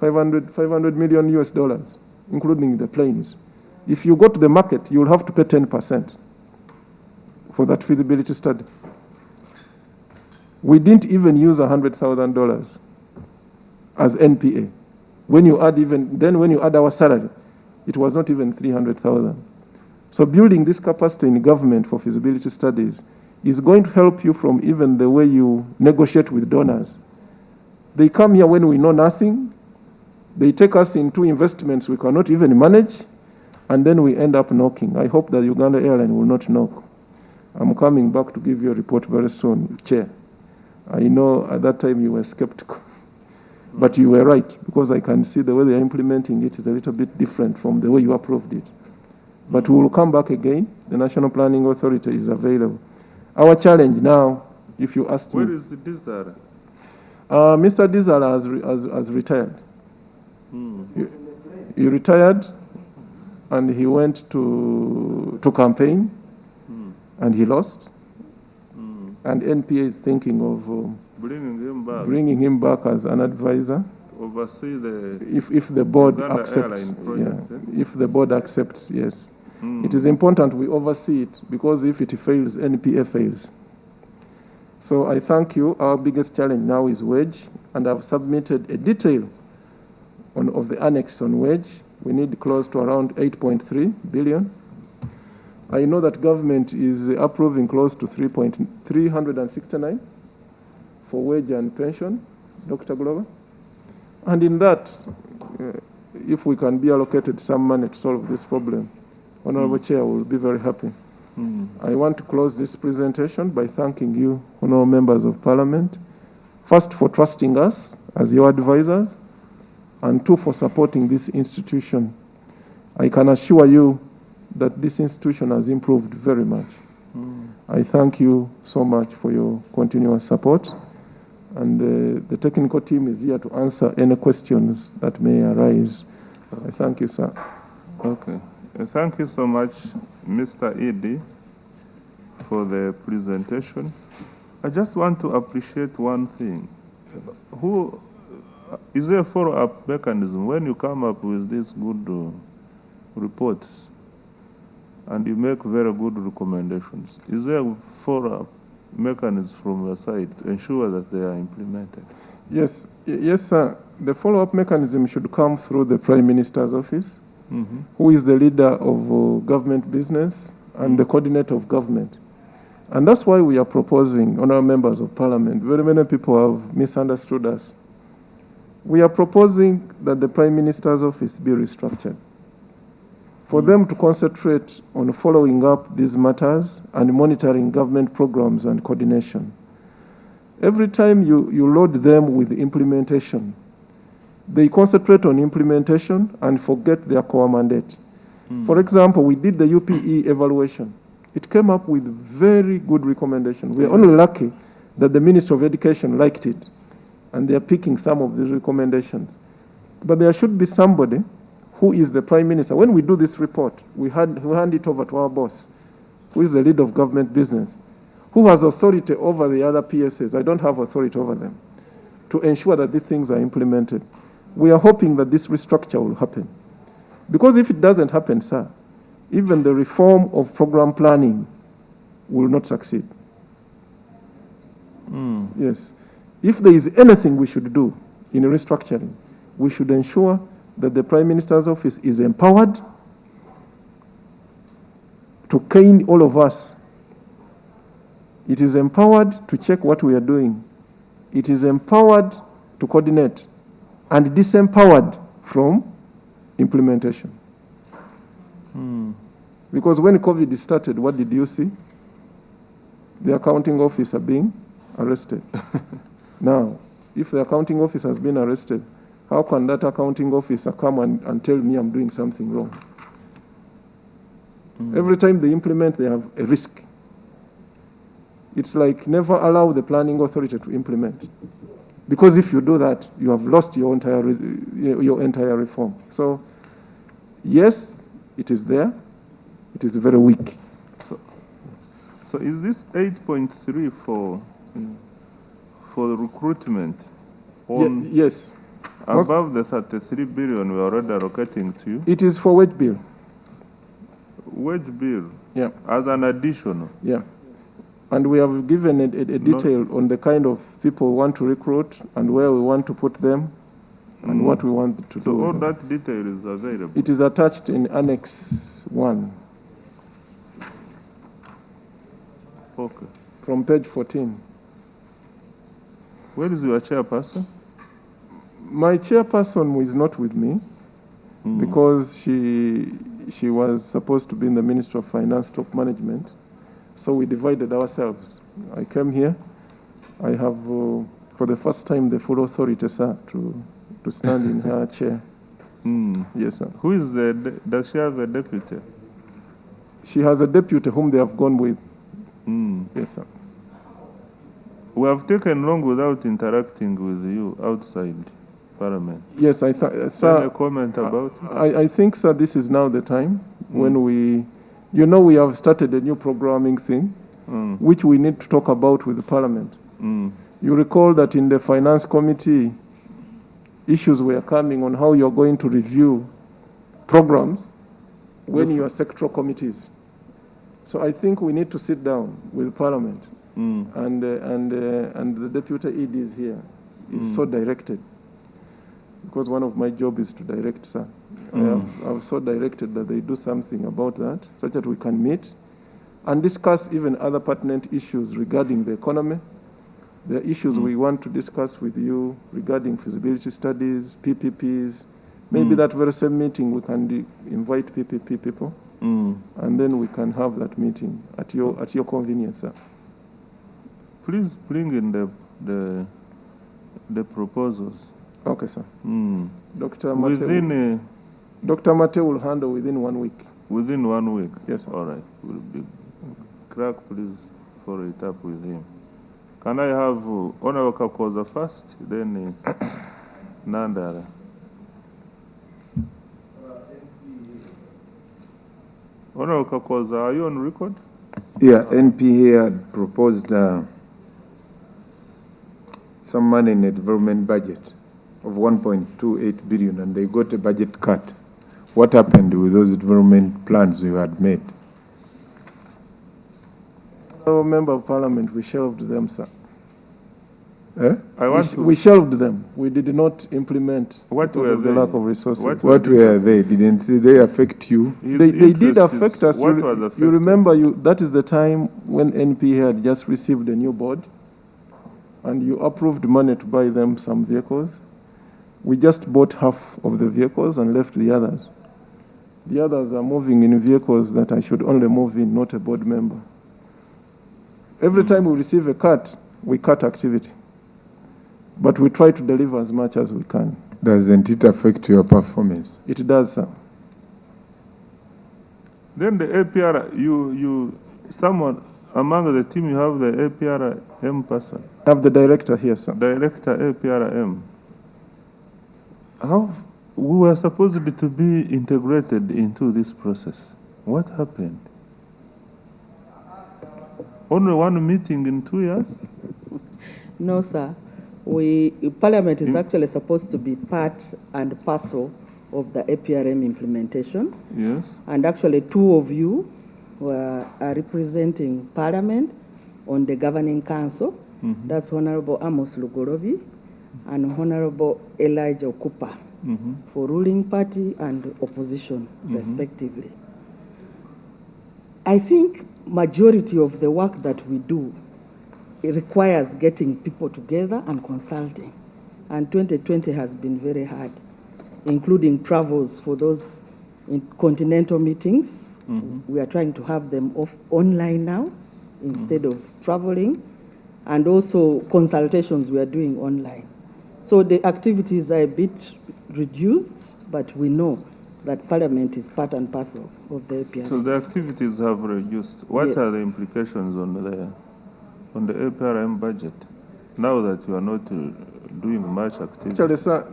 500 million US dollars, including the planes. If you go to the market, you'll have to pay 10% for that feasibility study. We didn't even use $100,000 as NPA. When you add our salary, it was not even 300,000. So building this capacity in government for feasibility studies is going to help you from even the way you negotiate with donors. They come here when we know nothing. They take us into investments we cannot even manage, and then we end up knocking. I hope that Uganda Airline will not knock. I'm coming back to give you a report very soon, Chair. I know at that time you were skeptical, but you were right, because I can see the way they're implementing it is a little bit different from the way you approved it. But we will come back again. The National Planning Authority is available. Our challenge now, if you ask me... Where is Dizara? Mr. Dizara has retired. He retired, and he went to campaign, and he lost. And NPA is thinking of bringing him back as an advisor. Oversee the if the board Uganda accepts. project, If the board accepts, yes. It is important we oversee it, because if it fails, NPA fails. So I thank you. Our biggest challenge now is wage, and I've submitted a detail of the annex on wage. We need close to around 8.3 billion. I know that government is approving close to 369 for wage and pension, Dr. Glover. And in that, if we can be allocated some money to solve this problem, Honorable Chair will be very happy. I want to close this presentation by thanking you, Honorable Members of Parliament, first for trusting us as your advisors, and two, for supporting this institution. I can assure you that this institution has improved very much. I thank you so much for your continuous support, and the technical team is here to answer any questions that may arise. I thank you, sir. Okay. Thank you so much, Mr. Edie, for the presentation. I just want to appreciate one thing. Is there a follow-up mechanism when you come up with these good reports and you make very good recommendations? Is there a follow-up mechanism from your side to ensure that they are implemented? Yes, sir. The follow-up mechanism should come through the Prime Minister's office, who is the leader of government business and the coordinator of government. And that's why we are proposing, honourable members of parliament. Very many people have misunderstood us. We are proposing that the Prime Minister's office be restructured for them to concentrate on following up these matters and monitoring government programs and coordination. Every time you load them with implementation, they concentrate on implementation and forget their core mandate. For example, we did the UPE evaluation. It came up with very good recommendations. We are only lucky that the Minister of Education liked it, and they are picking some of these recommendations. But there should be somebody who is the Prime Minister. When we do this report, we hand it over to our boss, who is the lead of government business, who has authority over the other PSAs. I don't have authority over them, to ensure that these things are implemented. We are hoping that this restructure will happen. Because if it doesn't happen, sir, even the reform of program planning will not succeed. Yes. If there is anything we should do in restructuring, we should ensure that the Prime Minister's office is empowered to cane all of us. It is empowered to check what we are doing. It is empowered to coordinate and disempowered from implementation. Because when COVID started, what did you see? The accounting officer being arrested. Now, if the accounting officer has been arrested, how can that accounting officer come and tell me I'm doing something wrong? Every time they implement, they have a risk. It's like never allow the planning authority to implement. Because if you do that, you have lost your entire reform. So, yes, it is there. It is very weak. So is this 8.3 for recruitment on yes. above the 33 billion we are already allocating to you? It is for wage bill. Wage bill? Yeah. As an additional? Yeah. And we have given a detail on the kind of people we want to recruit and where we want to put them and what we want to do. So all that detail is available? It is attached in Annex 1. Okay. From page 14. Where is your chairperson? My chairperson is not with me because she was supposed to be in the Ministry of Finance Top Management. So we divided ourselves. I came here. I have, for the first time, the full authority, sir, to stand in her chair. Yes, sir. Who is does she have a deputy? She has a deputy whom they have gone with. Yes, sir. We have taken long without interacting with you outside Parliament. Yes, sir. Any comment about it? I think, sir, this is now the time when we have started a new programming thing, which we need to talk about with the Parliament. You recall that in the Finance Committee, issues were coming on how you're going to review programs when you are sectoral committees. So I think we need to sit down with Parliament, and the Deputy ED is here. It's so directed, because one of my job is to direct, sir. I've so directed that they do something about that, such that we can meet and discuss even other pertinent issues regarding the economy. There are issues we want to discuss with you regarding feasibility studies, PPPs. Maybe that very same meeting we can invite PPP people, and then we can have that meeting at your convenience, sir. Please bring in the proposals. Okay, sir. Dr. Within Mate will handle within 1 week. Within 1 week? Yes, sir. All right. We'll be crack, please follow it up with him. Can I have Honorable Kakoza first, then Nandara? Honorable Kakoza, are you on record? Yeah, NPA had proposed some money in a development budget of 1.28 billion, and they got a budget cut. What happened with those development plans you had made? No member of Parliament, we shelved them, sir. We shelved them. We did not implement what because of the lack of resources. What were they? Didn't they affect you? They did affect us. What was affected? You remember, that is the time when NPA had just received a new board, and you approved money to buy them some vehicles. We just bought half of the vehicles and left the others. The others are moving in vehicles that I should only move in, not a board member. Every time we receive a cut, we cut activity. But we try to deliver as much as we can. Doesn't it affect your performance? It does, sir. Then the APR, someone among the team, you have the APRM person, I have the director here, sir. director APRM. How, we were supposed to be integrated into this process. What happened? Only one meeting in 2 years? No, sir. Parliament is actually supposed to be part and parcel of the APRM implementation. Yes. And actually, two of you are representing Parliament on the Governing Council. Mm-hmm. That's Honorable Amos Lugorobi and Honorable Elijah Cooper Mm-hmm. for ruling party and opposition, Mm-hmm. respectively. I think majority of the work that we do, it requires getting people together and consulting. And 2020 has been very hard, including travels for those continental meetings. Mm-hmm. We are trying to have them online now instead of traveling. And also consultations we are doing online. So the activities are a bit reduced, but we know that Parliament is part and parcel of the APRM. So the activities have reduced. What Yes. are the implications on the APRM budget now that you are not doing much activity? Actually, sir,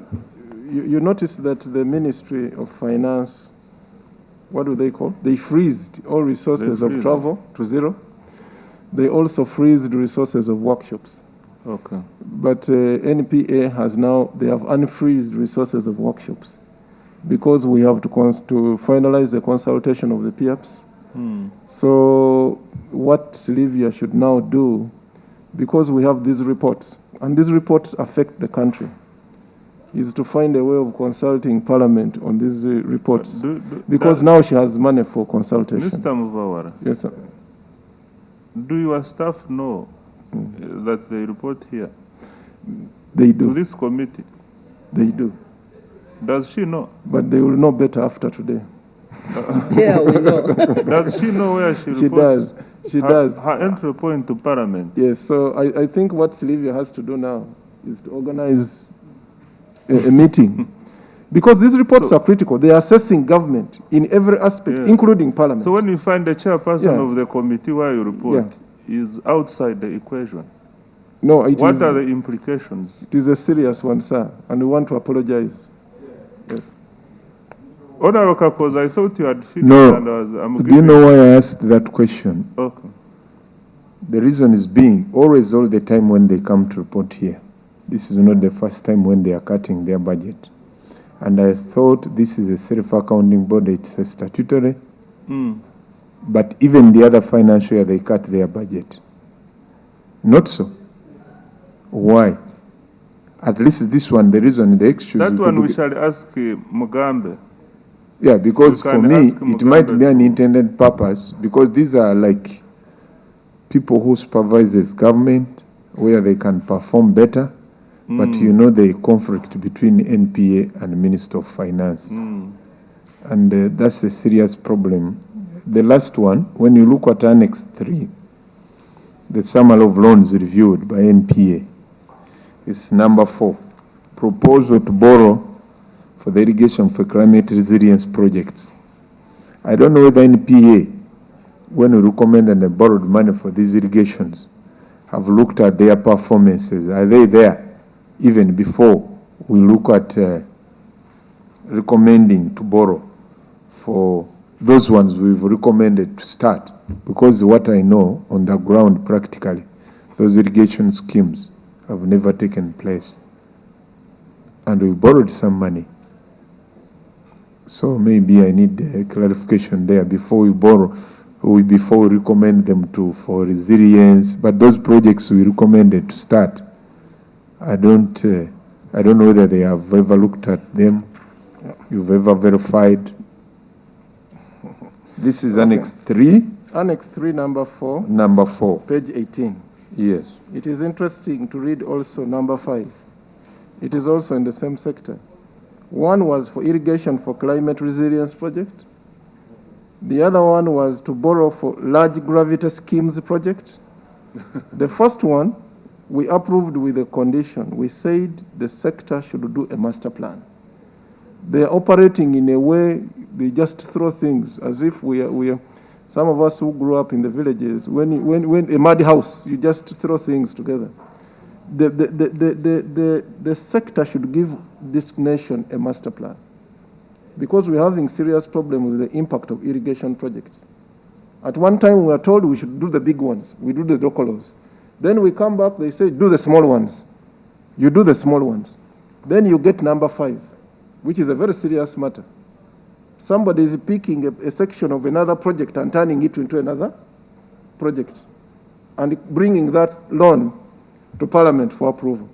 you notice that the Ministry of Finance, what do they call? They freezed all resources They of freeze. travel to zero. They also freezed resources of workshops. Okay. But NPA has now, they have unfreezed resources of workshops because we have to finalize the consultation of the PIAPs. Hmm. So what Sylvia should now do, because we have these reports, and these reports affect the country, is to find a way of consulting Parliament on these reports. Because now she has money for consultation. Mr. Muvawara, Yes, sir. do your staff know that they report here They to do. this committee? They do. Does she know? But they will know better after today. Chair, we know. Does she know where she She reports? does. She her, does. Her entry point to Parliament. Yes, so I think what Sylvia has to do now is to organize a meeting. Because these reports So- are critical. They are assessing government in every aspect, Yeah. including Parliament. So when you find the chairperson Yeah. of the committee where you report is outside the equation, No, it what is, are the implications? it is a serious one, sir, and we want to apologize. Yes. Honorable Kapos, I thought you had finished. No. And I'm Do you know why I asked that question? Okay. The reason is being always, all the time when they come to report here, this is not the first time when they are cutting their budget. And I thought this is a self-accounting body, it's a statutory, Mm. but even the other financial year, they cut their budget. Not so. Why? At least this one, the reason, the excuse. That it one could we be- shall ask Mugambe. Yeah, because You for can me, ask it might be Mugabe an to- intended purpose, because these are like people who supervises government, where they can perform better, but Mm. you know the conflict between NPA and Minister of Finance. Mm. And that's a serious problem. The last one, when you look at Annex 3, the summary of loans reviewed by NPA, is number 4, proposal to borrow for the irrigation for climate resilience projects. I don't know whether NPA, when we recommended and borrowed money for these irrigations, have looked at their performances. Are they there even before we look at recommending to borrow for those ones we've recommended to start? Because what I know on the ground practically, those irrigation schemes have never taken place. And we borrowed some money. So maybe I need a clarification there before we borrow, before we recommend them for resilience. But those projects we recommended to start, I don't know whether they have ever looked at them. You've ever verified. This is Annex 3, Annex 3, number 4, number 4. page 18. Yes. It is interesting to read also number 5. It is also in the same sector. One was for irrigation for climate resilience project. The other one was to borrow for large gravity schemes project. The first one, we approved with a condition. We said the sector should do a master plan. They are operating in a way, they just throw things as if we are some of us who grew up in the villages, when a mud house, you just throw things together. The sector should give this nation a master plan, because we're having serious problems with the impact of irrigation projects. At one time, we were told we should do the big ones. We do the docolos. Then we come back, they say, do the small ones. You do the small ones. Then you get number 5, which is a very serious matter. Somebody is picking a section of another project and turning it into another project and bringing that loan to Parliament for approval.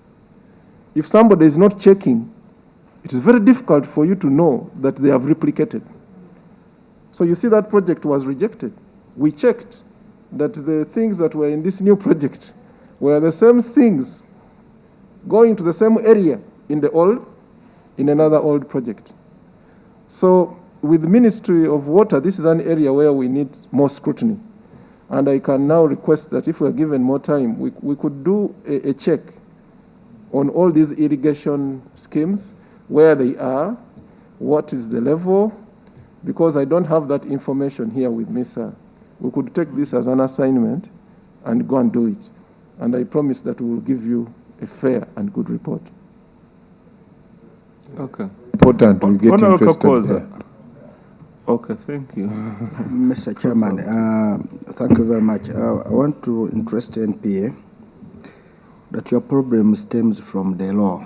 If somebody is not checking, it is very difficult for you to know that they have replicated. So you see that project was rejected. We checked that the things that were in this new project were the same things going to the same area in another old project. So with the Ministry of Water, this is an area where we need more scrutiny. And I can now request that if we're given more time, we could do a check on all these irrigation schemes, where they are, what is the level, because I don't have that information here with me, sir. We could take this as an assignment and go and do it. And I promise that we will give you a fair and good report. Okay. Important we get Honorable interested Kapoza. there. Okay, thank you. Mr. Chairman, thank you very much. I want to interest NPA that your problem stems from the law.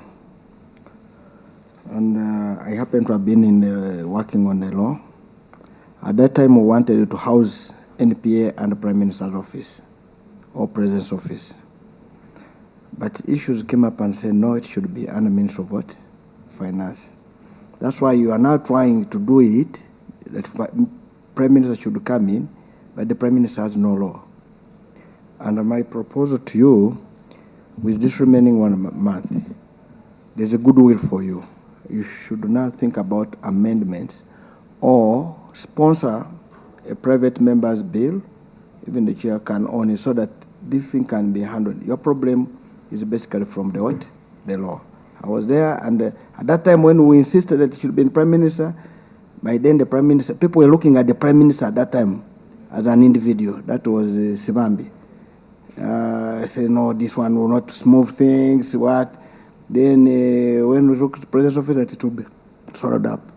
And I happen to have been working on the law. At that time, we wanted to house NPA and the Prime Minister's office or President's office. But issues came up and said, no, it should be under Ministry of what? Finance. That's why you are now trying to do it, that Prime Minister should come in, but the Prime Minister has no law. And my proposal to you, with this remaining 1 month, there's a goodwill for you. You should not think about amendments or sponsor a private member's bill, even the chair can own it, so that this thing can be handled. Your problem is basically from the what? The law. I was there, and at that time when we insisted that it should be in Prime Minister, by then the Prime Minister, people were looking at the Prime Minister at that time as an individual. That was Sibambi. I said, no, this one will not smooth things, what? Then when we look at the President's office, it will be sorted up.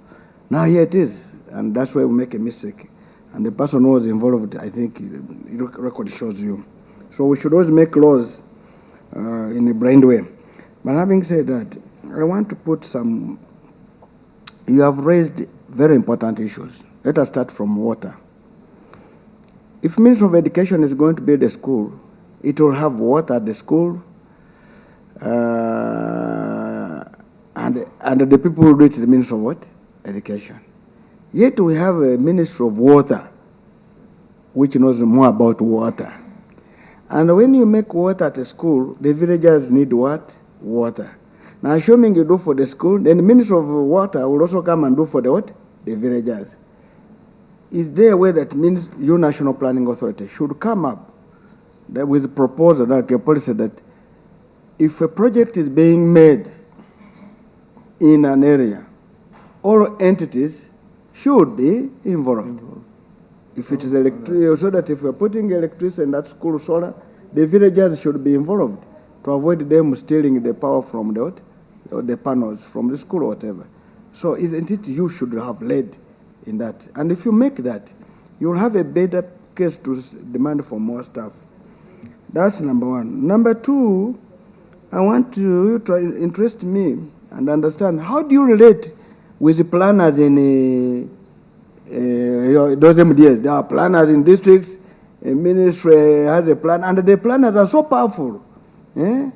Now here it is, and that's why we make a mistake. And the person who was involved, I think, the record shows you. So we should always make laws in a blind way. But having said that, I want to put some, you have raised very important issues. Let us start from water. If Ministry of Education is going to build a school, it will have water at the school, and the people who do it is the Ministry of what? Education. Yet we have a Ministry of Water, which knows more about water. And when you make water at a school, the villagers need what? Water. Now, assuming you do for the school, then the Ministry of Water will also come and do for the what? The villagers. Is there a way that means your National Planning Authority should come up with a proposal, like a policy, that if a project is being made in an area, all entities should be involved. If it is electricity, so that if we're putting electricity in that school solar, the villagers should be involved to avoid them stealing the power from the what? Or the panels from the school or whatever. So isn't it you should have led in that? And if you make that, you'll have a better case to demand for more staff. That's number one. Number two, I want you to interest me and understand, how do you relate with the planners in those MDS? There are planners in districts, a ministry has a plan, and the planners are so powerful. Eh?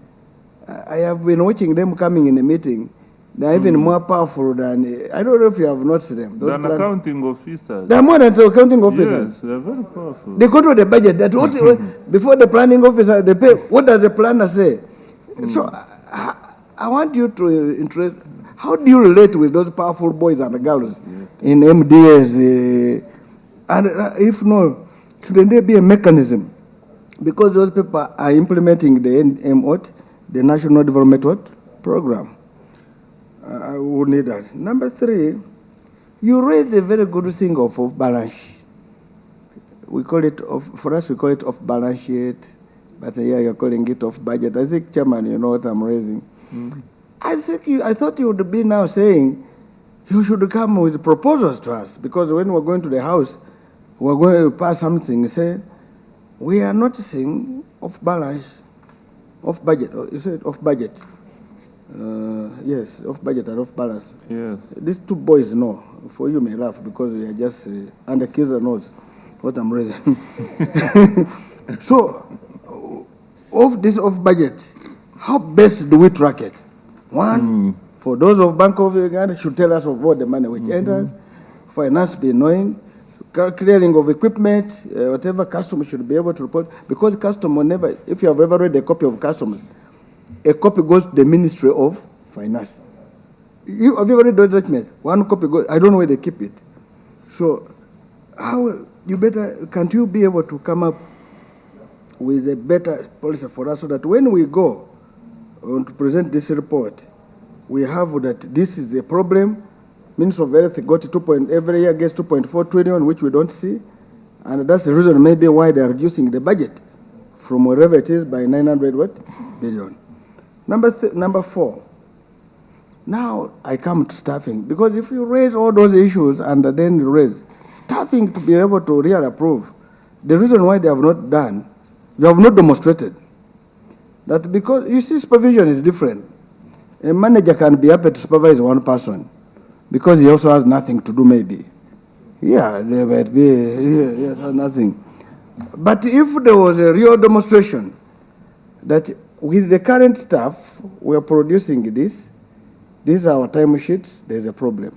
I have been watching them coming in a meeting. They're even more powerful than, I don't know if you have noticed them. Than accounting officers. They're more than accounting officers. Yes, they're very powerful. They control the budget. That what, before the planning officer, they pay. What does the planner say? So, I want you to how do you relate with those powerful boys and girls in MDS? And if no, shouldn't there be a mechanism? Because those people are implementing the NMOT, the National Development Program. I would need that. Number 3, you raised a very good thing of balance sheet. We call it, for us, we call it off balance sheet, but yeah, you're calling it off budget. I think, Chairman, you know what I'm raising. I thought you would be now saying you should come with proposals to us, because when we're going to the House, we're going to pass something, say, we are noticing off balance, off budget. You said off budget. Yes, off budget and off balance. Yes. These two boys know. For you may laugh because we are just under Kiza knows what I'm raising. So, of this off budget, how best do we track it? One, for those of Bank of Uganda, should tell us of all the money which enters. Finance be knowing. Clearing of equipment, whatever customer should be able to report, because customer never, if you have ever read a copy of customers, a copy goes to the Ministry of Finance. Have you ever read those documents? One copy goes, I don't know where they keep it. So, can't you be able to come up with a better policy for us so that when we go to present this report, we have that this is a problem. Minister of Health got every year gets 2.4 trillion, which we don't see. And that's the reason maybe why they're reducing the budget from wherever it is by 900 billion. Number 4. Now I come to staffing, because if you raise all those issues and then you raise staffing to be able to really approve, the reason why they have not done, they have not demonstrated that, because you see supervision is different. A manager can be happy to supervise one person because he also has nothing to do maybe. Yeah, there might be, yes, nothing. But if there was a real demonstration that with the current staff, we are producing this, these are our time sheets, there's a problem.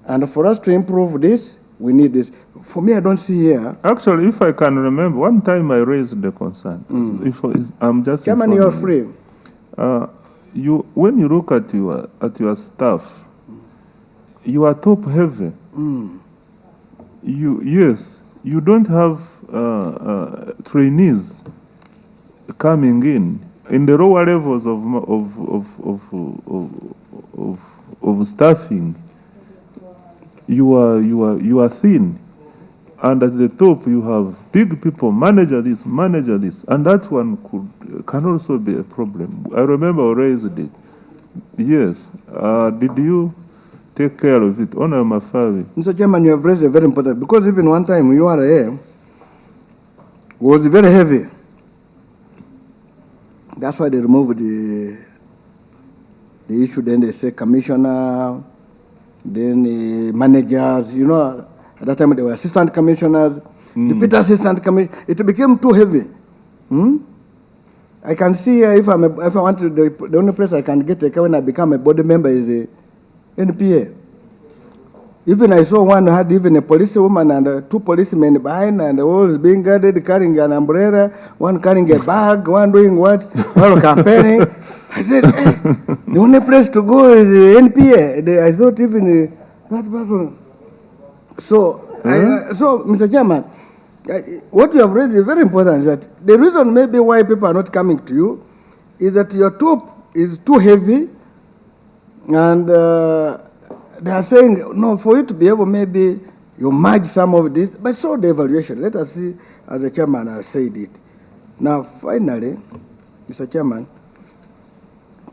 And for us to improve this, we need this. For me, I don't see here. Actually, if I can remember, one time I raised the concern. I'm just Chairman, you're free. When you look at your staff, you are top heavy. You don't have trainees coming in the lower levels of staffing. You are thin, and at the top you have big people, manager this, and that one can also be a problem. I remember I raised it. Yes. Did you take care of it? Honor Mafawi. Mr. Chairman, you have raised a very important, because even one time you are here was very heavy. That's why they removed the issue. Then they say commissioner, then managers. You know, at that time there were assistant commissioners, deputy assistant commissioner. It became too heavy. I can see if I want to, the only place I can get a car when I become a board member is the NPA. Even I saw one had even a policewoman and 2 policemen behind, and all being guarded, carrying an umbrella, one carrying a bag, one doing what? One campaigning. I said, hey, the only place to go is the NPA. I thought even that person. So, so, Mr. Chairman, what you have raised is very important. That the reason maybe why people are not coming to you is that your top is too heavy, and they are saying, no, for you to be able, maybe you merge some of this, but so the evaluation. Let us see, as the chairman has said it. Now, finally, Mr. Chairman,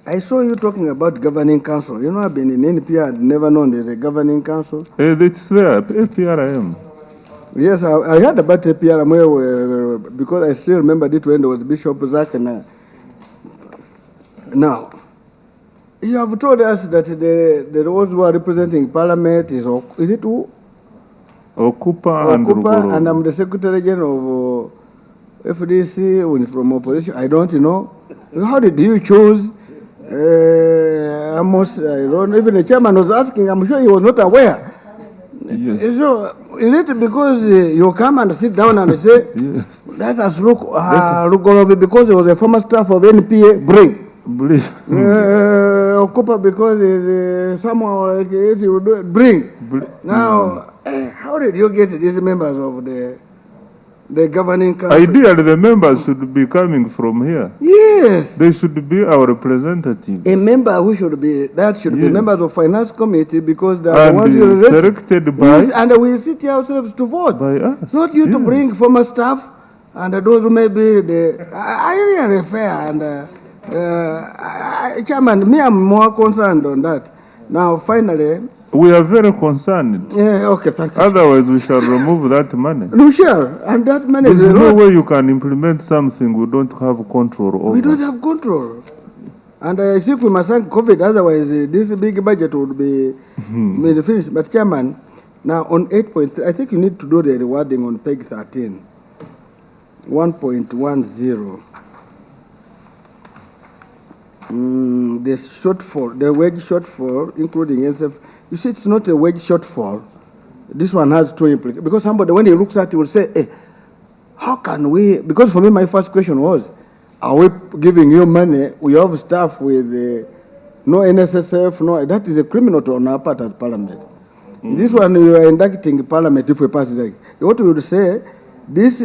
I saw you talking about governing council. You know, I've been in NPR, I've never known there's a governing council. It's there, APRM. Yes, I heard about APRM because I still remember it when there was Bishop Zach. And now, you have told us that the those who are representing Parliament is it who? Okupa and Ruguru. And I'm the Secretary General of FDC from opposition. I don't know. How did you choose? Almost, I don't know. Even the chairman was asking. I'm sure he was not aware. Yes. So, is it because you come and sit down and say, yes, let us look Ruguru because he was a former staff of NPA, bring. Okupa because someone like it will do it, bring. Now, how did you get these members of the governing council? Ideally, the members should be coming from here. Yes. They should be our representatives. A member who should be, that should be Yes. members of finance committee because they are the And ones you elect. selected by, Yes, and we sit ourselves to vote. by us. Not you to Yes. bring former staff and those who may be the, I really fair and, Chairman, me, I'm more concerned on that. Now, finally, We are very concerned. yeah, okay, thank you. Otherwise, we shall remove that money. No, sure, and that money There's is a no lot. way you can implement something we don't have control over. We don't have control. And I think we must thank COVID, otherwise this big budget would be made finished. But Chairman, now on 8.3, I think you need to do the rewarding on page 13, 1.10. The shortfall, the wage shortfall, including NSF, you see it's not a wage shortfall. This one has two implications. Because somebody, when he looks at it, will say, hey, how can we, because for me, my first question was, are we giving you money? We have staff with no NSSF, no, that is a criminal on our part as Parliament. This one, you are inducting Parliament if we pass it. What we would say, this,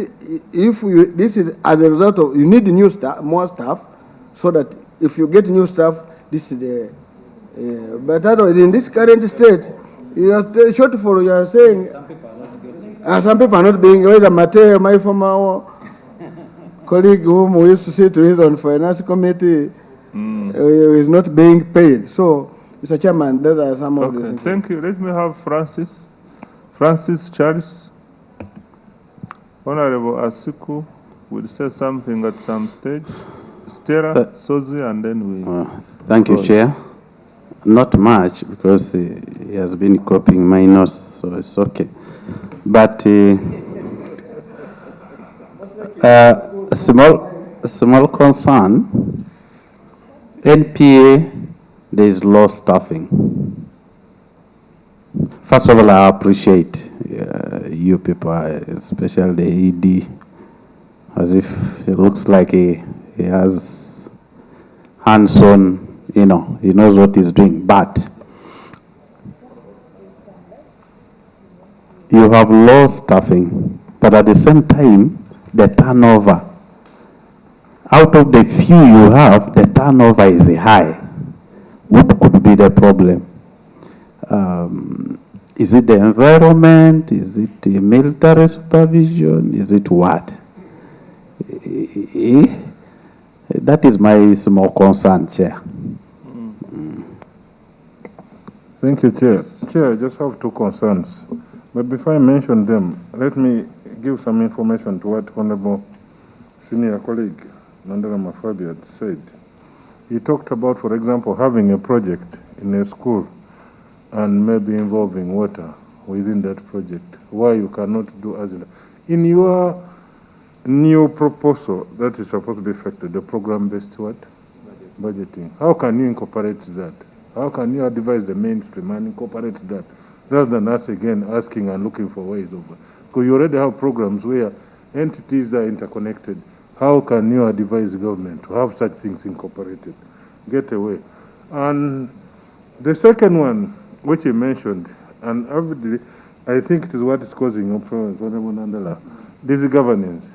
this is as a result of, you need new staff, more staff, so that if you get new staff, this is the, but otherwise, in this current state, you are shortfall, you are saying, some people are not being, whether Mateo, my former colleague whom we used to sit with on finance committee, is not being paid. So, Mr. Chairman, those are some of the Okay, things. thank you. Let me have Francis. Francis Charles. Honorable Asiku will say something at some stage. Stella, Sozi, and then we... Thank you, Chair. Not much, because he has been copying my notes, so it's okay. But a small concern, NPA, there is low staffing. First of all, I appreciate you people, especially the ED, as if it looks like he has hands-on, you know, he knows what he's doing. But you have low staffing, but at the same time, the turnover, out of the few you have, the turnover is high. What could be the problem? Is it the environment? Is it the military supervision? Is it what? That is my small concern, Chair. Thank you, Chair. Chair, I just have two concerns. But before I mention them, let me give some information to what Honorable Senior Colleague Nandala Mafabi had said. He talked about, for example, having a project in a school and maybe involving water within that project. Why you cannot do as in your new proposal that is supposed to be effective, the program-based what? Budgeting. How can you incorporate that? How can you advise the mainstream and incorporate that? Rather than us again asking and looking for ways of, because you already have programs where entities are interconnected. How can you advise the government to have such things incorporated? Get away. And the second one, which you mentioned, and I think it is what is causing problems, Honorable Nandala, this is governance.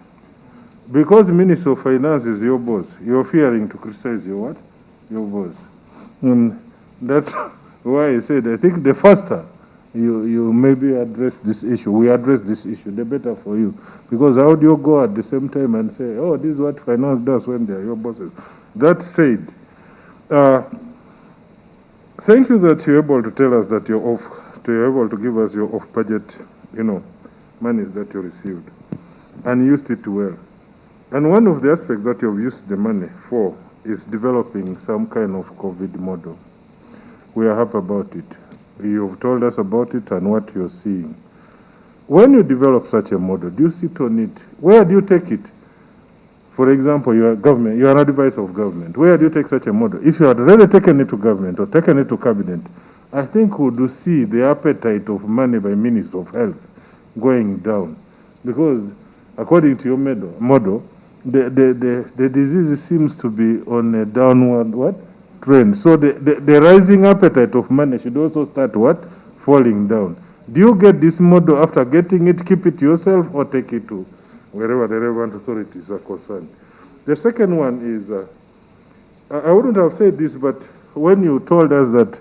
Because the Minister of Finance is your boss, you're fearing to criticize your what? Your boss. And that's why I said, I think the faster you maybe address this issue, we address this issue, the better for you. Because how do you go at the same time and say, oh, this is what finance does when they are your bosses? That said, thank you that you're able to tell us that you're off, you're able to give us your off-budget, monies that you received, and used it well. And one of the aspects that you've used the money for is developing some kind of COVID model. We are happy about it. You've told us about it and what you're seeing. When you develop such a model, do you sit on it? Where do you take it? For example, you are government, you are an advisor of government. Where do you take such a model? If you had really taken it to government or taken it to cabinet, I think we would see the appetite of money by Minister of Health going down. Because according to your model, the disease seems to be on a downward what? trend. So the rising appetite of money should also start what? Falling down. Do you get this model? After getting it, keep it yourself or take it to wherever the relevant authorities are concerned? The second one is, I wouldn't have said this, but when you told us that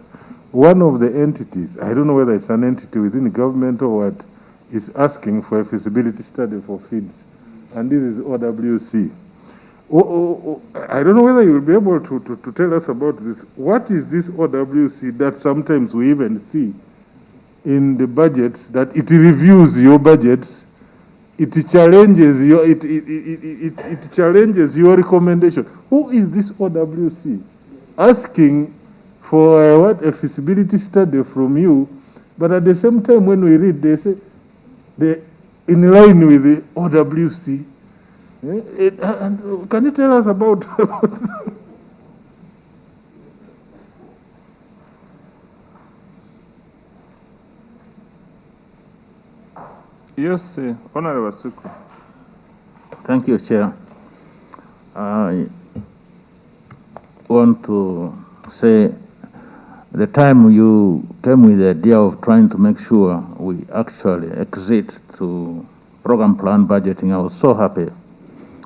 one of the entities, I don't know whether it's an entity within the government or what, is asking for a feasibility study for feeds, and this is OWC. I don't know whether you will be able to tell us about this. What is this OWC that sometimes we even see in the budget, that it reviews your budgets, it challenges your, it challenges your recommendation? Who is this OWC asking for what, a feasibility study from you, but at the same time when we read, they say they in line with the OWC? And can you tell us about Yes, Honorable Siku. Thank you, Chair. I want to say the time you came with the idea of trying to make sure we actually exit to program plan budgeting, I was so happy,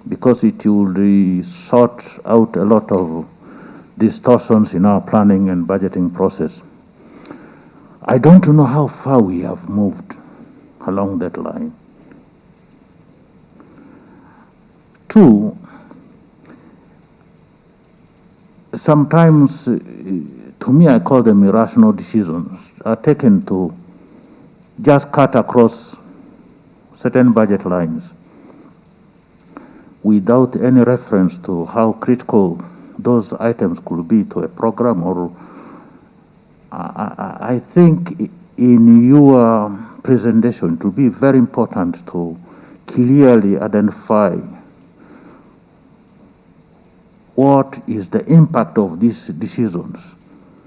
because it will sort out a lot of distortions in our planning and budgeting process. I don't know how far we have moved along that line. Two, sometimes, to me, I call them irrational decisions, are taken to just cut across certain budget lines without any reference to how critical those items could be to a program. Or I think in your presentation it will be very important to clearly identify what is the impact of these decisions,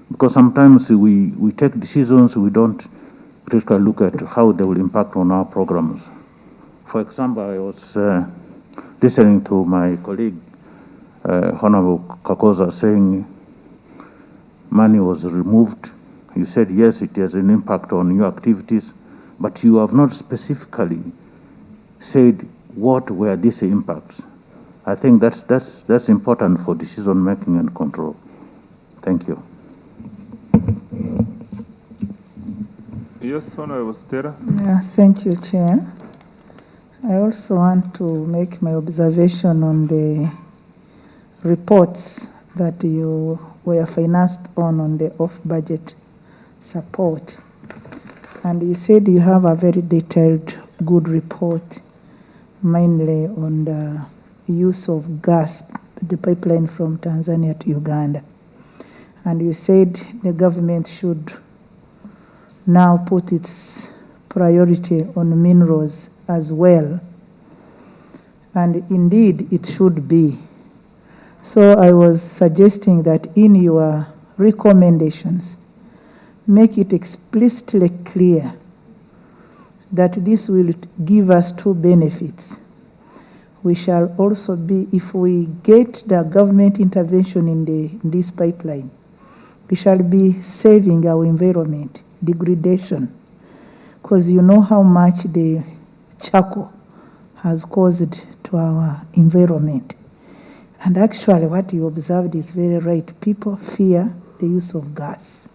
because sometimes we take decisions, we don't critically look at how they will impact on our programs. For example, I was listening to my colleague, Honorable Kakoza, saying money was removed. You said, yes, it has an impact on your activities, but you have not specifically said what were these impacts. I think that's important for decision making and control. Thank you. Yes, Honorable Stella. Thank you, Chair. I also want to make my observation on the reports that you were financed on the off-budget support. And you said you have a very detailed, good report, mainly on the use of gas, the pipeline from Tanzania to Uganda. And you said the government should now put its priority on minerals as well. And indeed, it should be. So I was suggesting that in your recommendations, make it explicitly clear that this will give us two benefits. We shall also be, if we get the government intervention in this pipeline, we shall be saving our environment, degradation, because you know how much the charcoal has caused to our environment. And actually what you observed is very right. People fear the use of gas.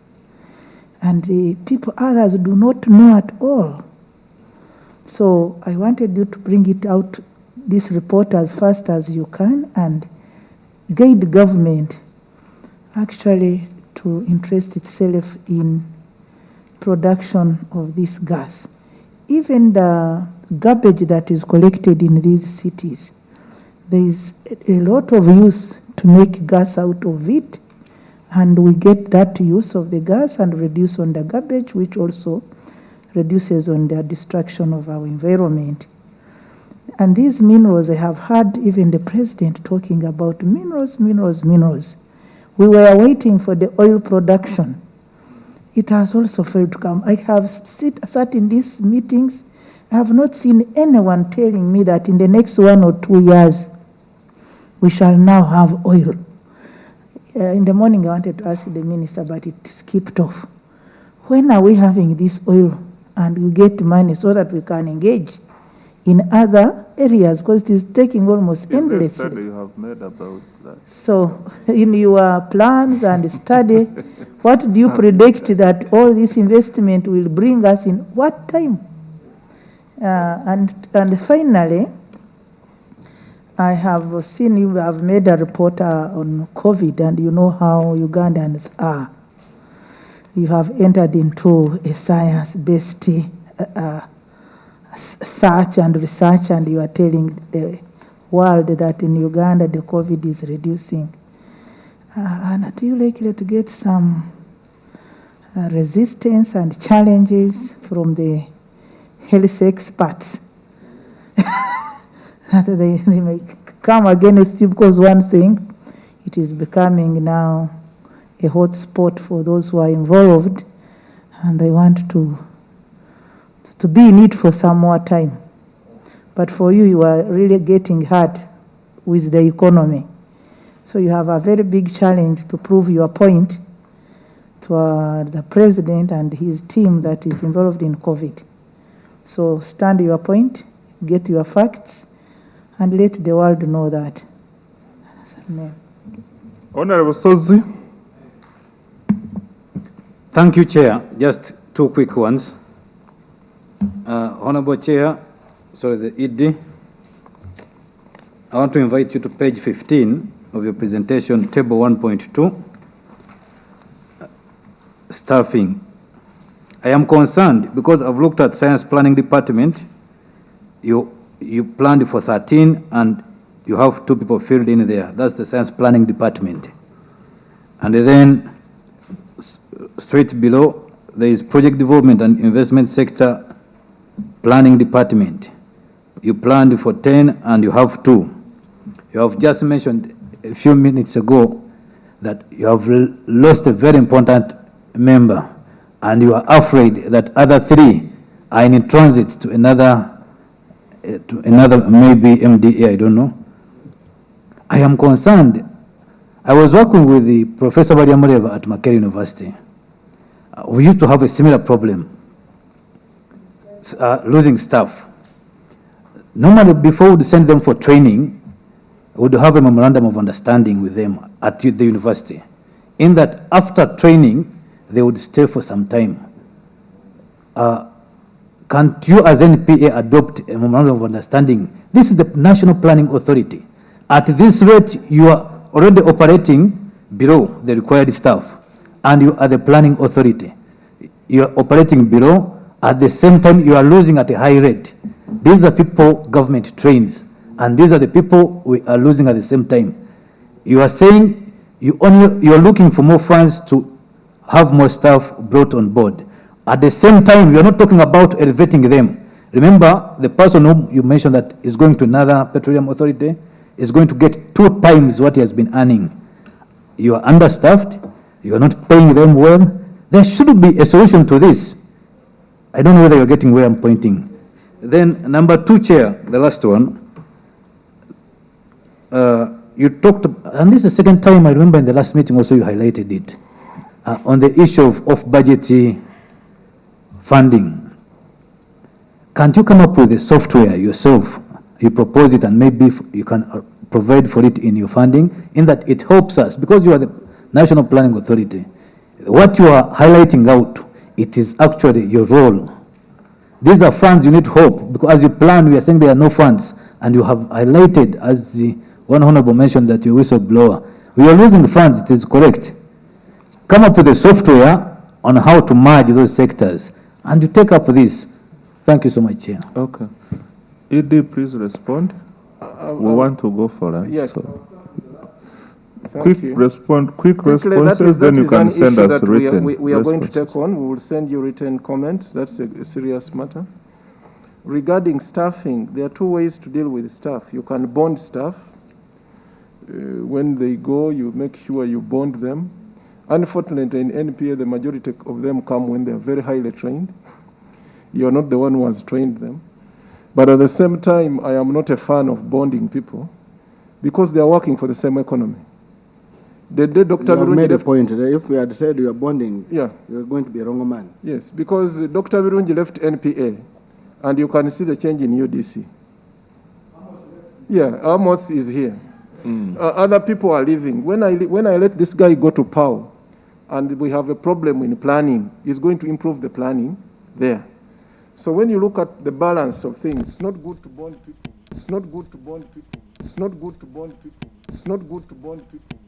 And the people, others do not know at all. So I wanted you to bring it out, this report, as fast as you can, and guide the government actually to interest itself in production of this gas. Even the garbage that is collected in these cities, there is a lot of use to make gas out of it, and we get that use of the gas and reduce on the garbage, which also reduces on the destruction of our environment. And these minerals, I have heard even the president talking about minerals, minerals, minerals. We were waiting for the oil production. It has also failed to come. I have sat in these meetings. I have not seen anyone telling me that in the next 1 or 2 years, we shall now have oil. in the morning I wanted to ask the minister, but it skipped off. When are we having this oil and we get money so that we can engage in other areas, because it is taking almost Is there a endlessly. study you have made about that? So in your plans and study, what do you predict that all this investment will bring us in what time? And finally, I have seen you have made a report on COVID, and you know how Ugandans are. You have entered into a science-based search and research, and you are telling the world that in Uganda the COVID is reducing. And are you likely to get some resistance and challenges from the health experts? That they may come against you, because one thing, it is becoming now a hot spot for those who are involved, and they want to be in it for some more time. But for you, you are really getting hard with the economy. So you have a very big challenge to prove your point to the president and his team that is involved in COVID. So stand your point, get your facts, and let the world know that. Amen. Honorable Sozi. Thank you, Chair. Just two quick ones. Honorable Chair, the ED, I want to invite you to page 15 of your presentation, table 1.2, staffing. I am concerned because I've looked at Science Planning Department. You planned for 13 and you have 2 people filled in there. That's the Science Planning Department. And then straight below, there is Project Development and Investment Sector Planning Department. You planned for 10 and you have 2. You have just mentioned a few minutes ago that you have lost a very important member, and you are afraid that other 3 are in transit to another maybe MDA, I don't know. I am concerned. I was working with the Professor Bariamureva at Makerere University. We used to have a similar problem, losing staff. Normally, before we'd send them for training, we'd have a memorandum of understanding with them at the university, in that after training, they would stay for some time. Can't you as NPA adopt a memorandum of understanding? This is the National Planning Authority. At this rate, you are already operating below the required staff, and you are the planning authority. You are operating below, at the same time you are losing at a high rate. These are people government trains, and these are the people we are losing at the same time. You are saying you are looking for more funds to have more staff brought on board. At the same time, you are not talking about elevating them. Remember, the person whom you mentioned that is going to another petroleum authority is going to get 2 times what he has been earning. You are understaffed. You are not paying them well. There should be a solution to this. I don't know whether you're getting where I'm pointing. Then number 2, Chair, the last one. You talked, and this is the second time I remember in the last meeting also you highlighted it, on the issue of off-budget funding. Can't you come up with a software yourself? You propose it and maybe you can provide for it in your funding, in that it helps us, because you are the National Planning Authority. What you are highlighting out, it is actually your role. These are funds you need hope, because as you plan, we are saying there are no funds, and you have highlighted, as the one honorable mentioned, that you're whistleblower. We are losing funds, it is correct. Come up with a software on how to merge those sectors, and you take up this. Thank you so much, Chair. Okay. ED, please respond. We want to go for that. Yes. So. Thank you. Quick Quickly, responses, then you can send issue us that written we are going to responses. take on. We will send you written comments. That's a serious matter. Regarding staffing, there are 2 ways to deal with staff. You can bond staff. When they go, you make sure you bond them. Unfortunately, in NPA, the majority of them come when they are very highly trained. You're not the one who has trained them. But at the same time, I am not a fan of bonding people, because they are working for the same economy. The day Dr. You have Virungi made a left, point. If we had said you are bonding, yeah, you're going to be a wrong man. yes, because Dr. Virungi left NPA, and you can see the change in UDC. Yeah, Amos is here. Other people are leaving. When I let this guy go to POW, and we have a problem in planning, he's going to improve the planning there. So when you look at the balance of things, it's not good to bond people. It's not good to bond people. It's not good to bond people. It's not good to bond people.